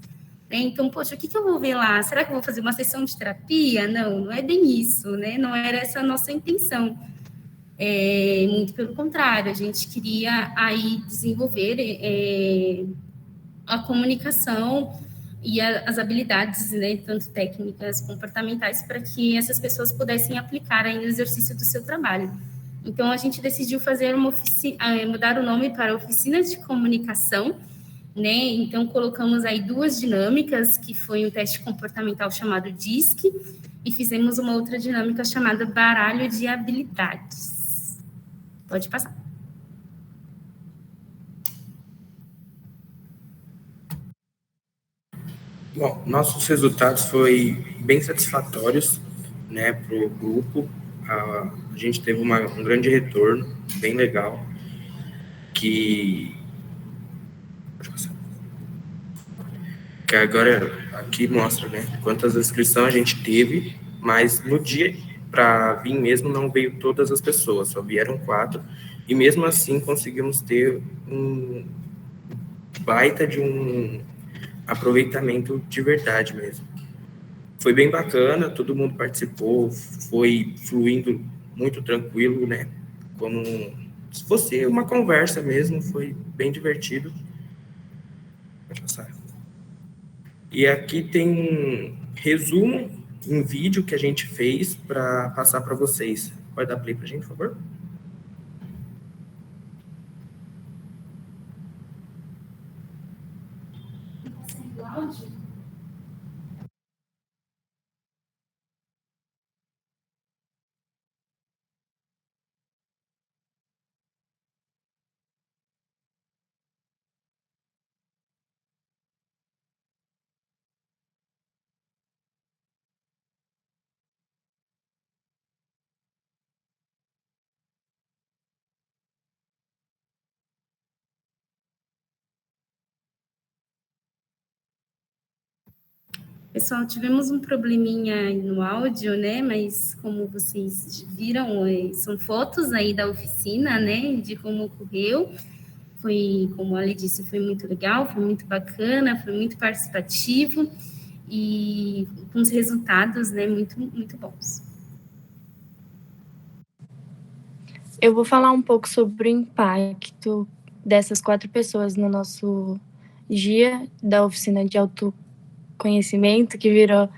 G: né? Então, poxa, o que eu vou ver lá? Será que eu vou fazer uma sessão de terapia? Não, não é bem isso, né? Não era essa a nossa intenção. Muito pelo contrário, a gente queria aí desenvolver a comunicação e as habilidades, né, tanto técnicas, comportamentais, para que essas pessoas pudessem aplicar aí no exercício do seu trabalho. Então, a gente decidiu fazer mudar o nome para Oficina de Comunicação, né? Então, colocamos aí 2 dinâmicas, que foi um teste comportamental chamado DISC, e fizemos uma outra dinâmica chamada Baralho de Habilidades. Pode passar.
K: Bom, nossos resultados foram bem satisfatórios, né, para o grupo. A gente teve um grande retorno, bem legal, que agora aqui mostra, né, quantas inscrições a gente teve, mas no dia para vir mesmo não veio todas as pessoas, só vieram 4, e mesmo assim conseguimos ter um baita de um aproveitamento de verdade mesmo. Foi bem bacana, todo mundo participou, foi fluindo muito tranquilo, né? Como se fosse uma conversa mesmo, foi bem divertido. Pode passar. E aqui tem um resumo em vídeo que a gente fez para passar para vocês. Pode dar play para a gente, por favor?
G: Pessoal, tivemos um probleminha aí no áudio, né? Mas como vocês viram, são fotos aí da oficina, né? De como ocorreu. Foi, como a Ale disse, foi muito legal, foi muito bacana, foi muito participativo e com os resultados, né? Muito, muito bons.
C: Eu vou falar um pouco sobre o impacto dessas 4 pessoas no nosso dia da oficina de autoconhecimento, que virou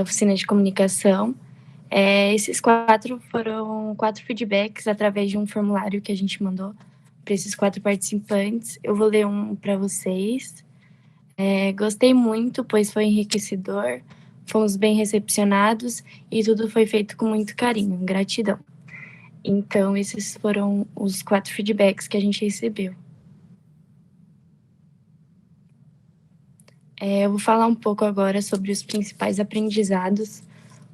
C: oficina de comunicação. Esses 4 foram 4 feedbacks através de um formulário que a gente mandou para esses 4 participantes. Eu vou ler um para vocês. Gostei muito, pois foi enriquecedor, fomos bem recepcionados e tudo foi feito com muito carinho, gratidão. Então, esses foram os 4 feedbacks que a gente recebeu. Eu vou falar um pouco agora sobre os principais aprendizados.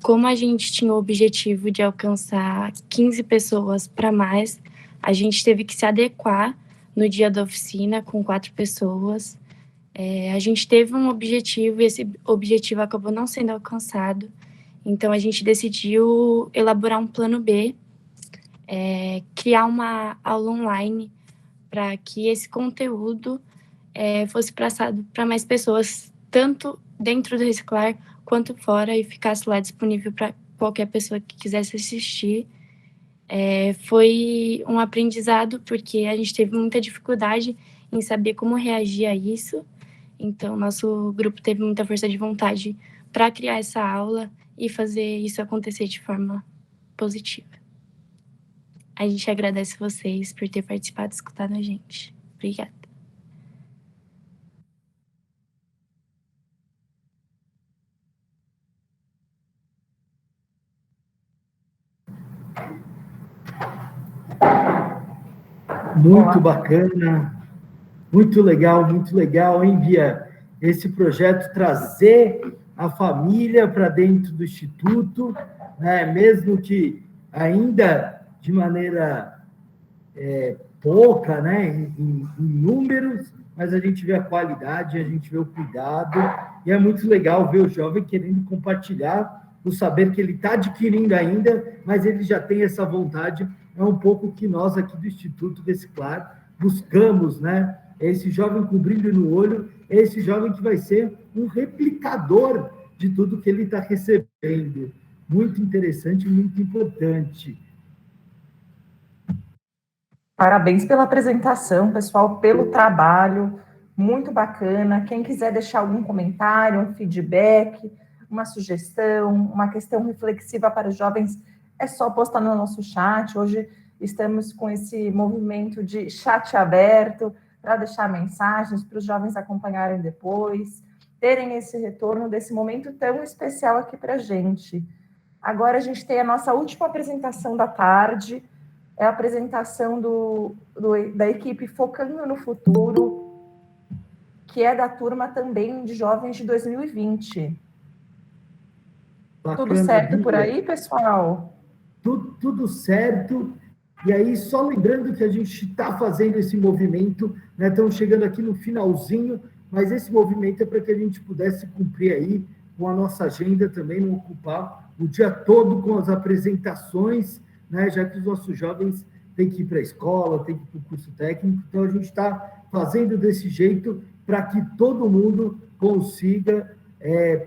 C: Como a gente tinha o objetivo de alcançar 15 pessoas para mais, a gente teve que se adequar no dia da oficina com 4 pessoas. A gente teve um objetivo e esse objetivo acabou não sendo alcançado. Então, a gente decidiu elaborar um plano B, criar uma aula online para que esse conteúdo fosse passado para mais pessoas, tanto dentro do Reciclar quanto fora, e ficasse lá disponível para qualquer pessoa que quisesse assistir. Foi um aprendizado, porque a gente teve muita dificuldade em saber como reagir a isso. Então, nosso grupo teve muita força de vontade para criar essa aula e fazer isso acontecer de forma positiva. A gente agradece vocês por ter participado e escutado a gente. Obrigada.
A: Muito bacana, muito legal, hein, Bia? Esse projeto trazer a família para dentro do Instituto, né? Mesmo que ainda de maneira pouca, né, em números, mas a gente vê a qualidade, a gente vê o cuidado, e é muito legal ver o jovem querendo compartilhar o saber que ele está adquirindo ainda, mas ele já tem essa vontade. É um pouco que nós aqui do Instituto Reciclar buscamos, né? Esse jovem com brilho no olho, esse jovem que vai ser um replicador de tudo que ele está recebendo. Muito interessante, muito importante.
B: Parabéns pela apresentação, pessoal, pelo trabalho, muito bacana. Quem quiser deixar algum comentário, um feedback, uma sugestão, uma questão reflexiva para os jovens, é só postar no nosso chat. Hoje estamos com esse movimento de chat aberto para deixar mensagens para os jovens acompanharem depois, terem esse retorno desse momento tão especial aqui para a gente. Agora a gente tem a nossa última apresentação da tarde, é a apresentação da equipe Focando no Futuro, que é da turma também de jovens de 2020.
A: Bacana,
B: tudo certo
A: Bia.
B: por aí, pessoal?
A: Tudo certo. E aí, só lembrando que a gente está fazendo esse movimento, né? Estamos chegando aqui no finalzinho, mas esse movimento é para que a gente pudesse cumprir aí com a nossa agenda também, não ocupar o dia todo com as apresentações, né? Já que os nossos jovens têm que ir para a escola, têm que ir para o curso técnico, então a gente está fazendo desse jeito para que todo mundo consiga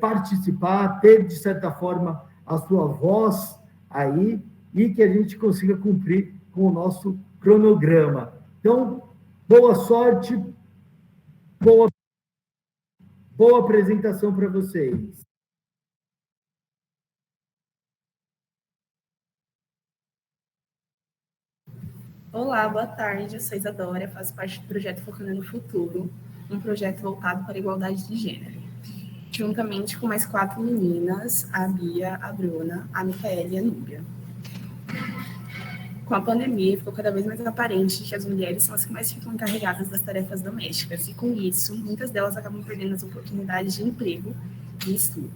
A: participar, ter, de certa forma, a sua voz aí, e que a gente consiga cumprir com o nosso cronograma. Então, boa sorte, boa apresentação para vocês.
Q: Olá, boa tarde, eu sou Isadora, faço parte do projeto Focando no Futuro, um projeto voltado para a igualdade de gênero. Juntamente com mais 4 meninas, a Bia, a Bruna, a Micaela e a Núbia. Com a pandemia, ficou cada vez mais aparente que as mulheres são as que mais ficam encarregadas das tarefas domésticas, e com isso, muitas delas acabam perdendo as oportunidades de emprego e estudo.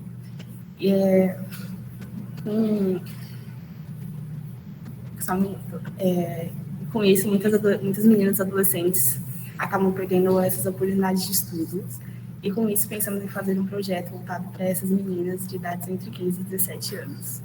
Q: Com isso, muitas meninas adolescentes acabam perdendo essas oportunidades de estudos, e com isso pensamos em fazer um projeto voltado para essas meninas de idades entre 15 e 17 anos.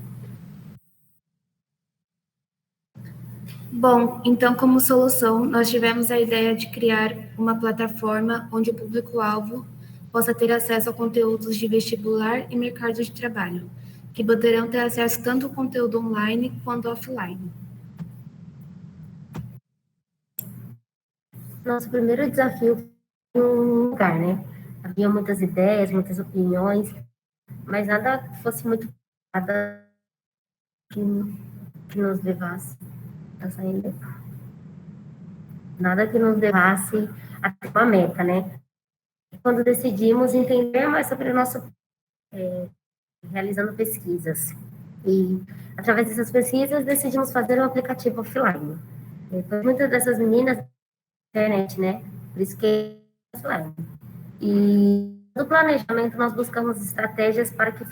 J: Bom, então, como solução, nós tivemos a ideia de criar uma plataforma onde o público-alvo possa ter acesso a conteúdos de vestibular e mercado de trabalho, que poderão ter acesso tanto ao conteúdo online quanto offline.
L: Nosso primeiro desafio foi um lugar, né? Havia muitas ideias, muitas opiniões, mas nada fosse muito nada que nos levasse a sair. Nada que nos levasse a ter uma meta, né? quando decidimos entender mais sobre o nosso realizando pesquisas. E, através dessas pesquisas, decidimos fazer um aplicativo offline. Foi muitas dessas meninas da internet, né? Por isso que é offline. E no planejamento, nós buscamos estratégias para que...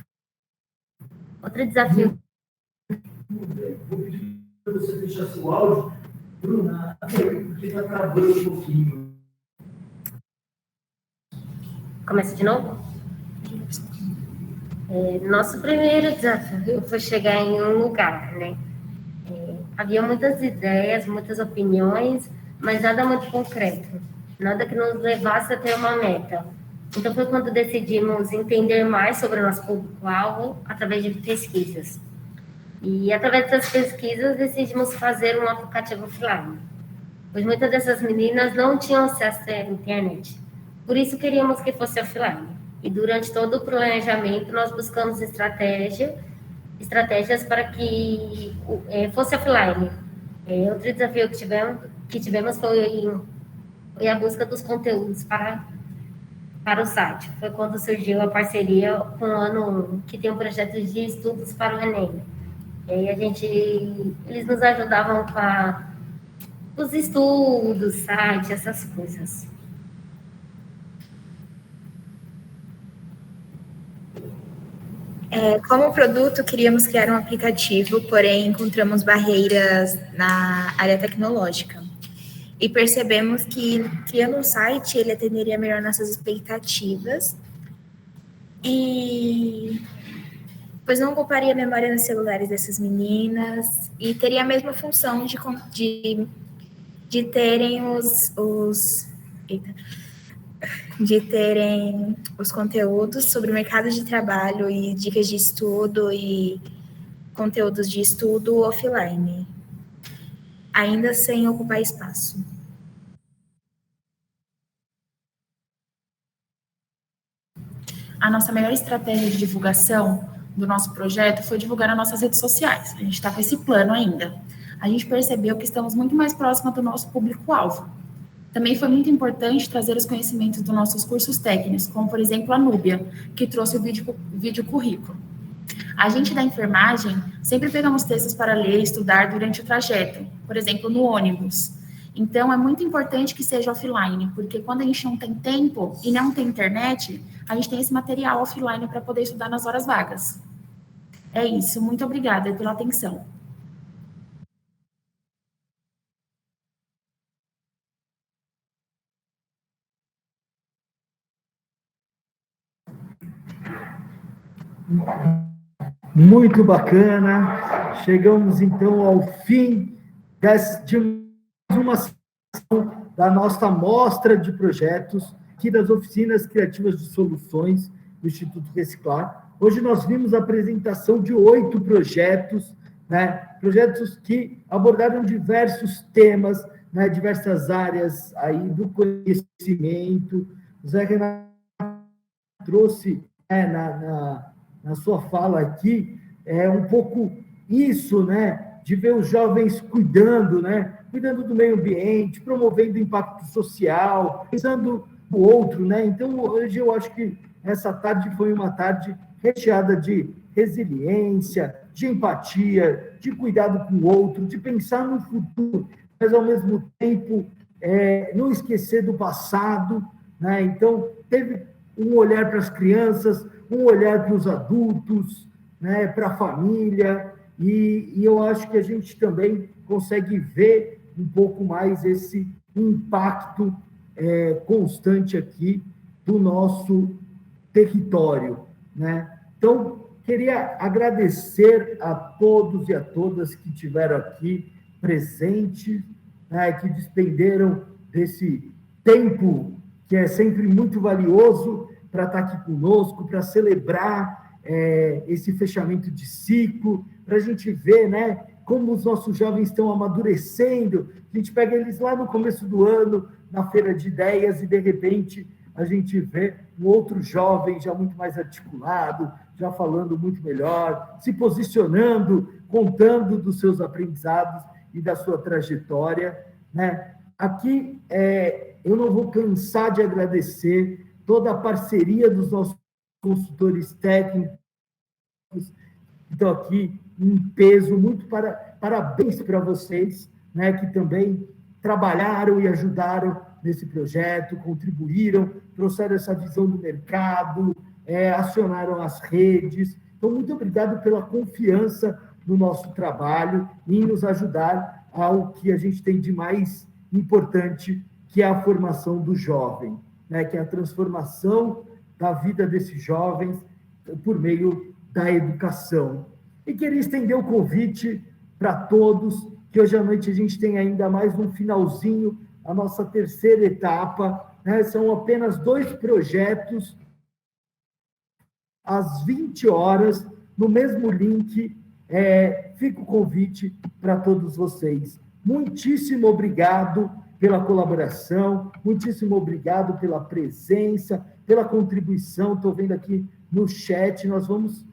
L: Outro desafio...
A: Vou pedir para você deixar seu áudio, Bruna, porque está travando um pouquinho.
L: Começa de novo? Nosso primeiro desafio foi chegar em um lugar, né? Havia muitas ideias, muitas opiniões, mas nada muito concreto, nada que nos levasse a ter uma meta. Então foi quando decidimos entender mais sobre o nosso público-alvo através de pesquisas. E através dessas pesquisas decidimos fazer um aplicativo offline, pois muitas dessas meninas não tinham acesso à internet. Por isso queríamos que fosse offline. E durante todo o planejamento, nós buscamos estratégias para que fosse offline. Outro desafio que tivemos foi a busca dos conteúdos para o site. Foi quando surgiu a parceria com o Ano 1, que tem um projeto de estudos para o Enem. E aí eles nos ajudavam com os estudos, site, essas coisas.
Q: Como produto, queríamos criar um aplicativo, porém encontramos barreiras na área tecnológica. E percebemos que, criando um site, ele atenderia melhor nossas expectativas. Pois não ocuparia a memória nos celulares dessas meninas e teria a mesma função de terem de terem os conteúdos sobre o mercado de trabalho e dicas de estudo e conteúdos de estudo offline, ainda sem ocupar espaço. A nossa melhor estratégia de divulgação do nosso projeto foi divulgar nas nossas redes sociais. A gente está com esse plano ainda. A gente percebeu que estamos muito mais próximos do nosso público-alvo. Também foi muito importante trazer os conhecimentos dos nossos cursos técnicos, como, por exemplo, a Núbia, que trouxe o vídeo currículo. A gente da enfermagem sempre pegamos textos para ler e estudar durante o trajeto, por exemplo, no ônibus. Então, é muito importante que seja offline, porque quando a gente não tem tempo e não tem internet, a gente tem esse material offline para poder estudar nas horas vagas. É isso, muito obrigada pela atenção.
A: Muito bacana. Chegamos, então, ao fim de uma sessão da nossa mostra de projetos aqui das Oficinas Criativas de Soluções do Instituto Reciclar. Hoje nós vimos a apresentação de 8 projetos, né? Projetos que abordaram diversos temas, né? Diversas áreas aí do conhecimento. O Zé Renato trouxe na sua fala aqui, um pouco isso, né, de ver os jovens cuidando, né, cuidando do meio ambiente, promovendo impacto social, pensando no outro, né. Então, hoje eu acho que essa tarde foi uma tarde recheada de resiliência, de empatia, de cuidado com o outro, de pensar no futuro, mas, ao mesmo tempo, não esquecer do passado, né. Então, teve um olhar para as crianças, um olhar para os adultos, né, para a família, e eu acho que a gente também consegue ver um pouco mais esse impacto constante aqui do nosso território, né? Então, queria agradecer a todos e a todas que estiveram aqui presentes, né, que despenderam desse tempo que é sempre muito valioso para estar aqui conosco, para celebrar esse fechamento de ciclo, para a gente ver, né, como os nossos jovens estão amadurecendo. A gente pega eles lá no começo do ano, na feira de ideias, e de repente a gente vê um outro jovem já muito mais articulado, já falando muito melhor, se posicionando, contando dos seus aprendizados e da sua trajetória, né? Aqui, eu não vou cansar de agradecer toda a parceria dos nossos consultores técnicos. Então, aqui, um peso muito parabéns para vocês, né, que também trabalharam e ajudaram nesse projeto, contribuíram, trouxeram essa visão do mercado, acionaram as redes. Então, muito obrigado pela confiança no nosso trabalho e em nos ajudar ao que a gente tem de mais importante, que é a formação do jovem, né, que é a transformação da vida desses jovens por meio da educação. E queria estender o convite para todos, que hoje à noite a gente tem ainda mais um finalzinho, a nossa terceira etapa, né? São apenas 2 projetos, às 20 horas, no mesmo link, fica o convite para todos vocês. Muitíssimo obrigado pela colaboração, muitíssimo obrigado pela presença, pela contribuição. Estou vendo aqui no chat, nós vamos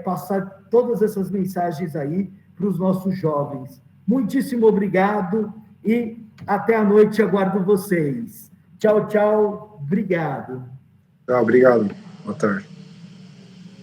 A: passar todas essas mensagens aí para os nossos jovens. Muitíssimo obrigado e até a noite aguardo vocês. Tchau, tchau. Obrigado.
M: Tchau, obrigado. Boa tarde.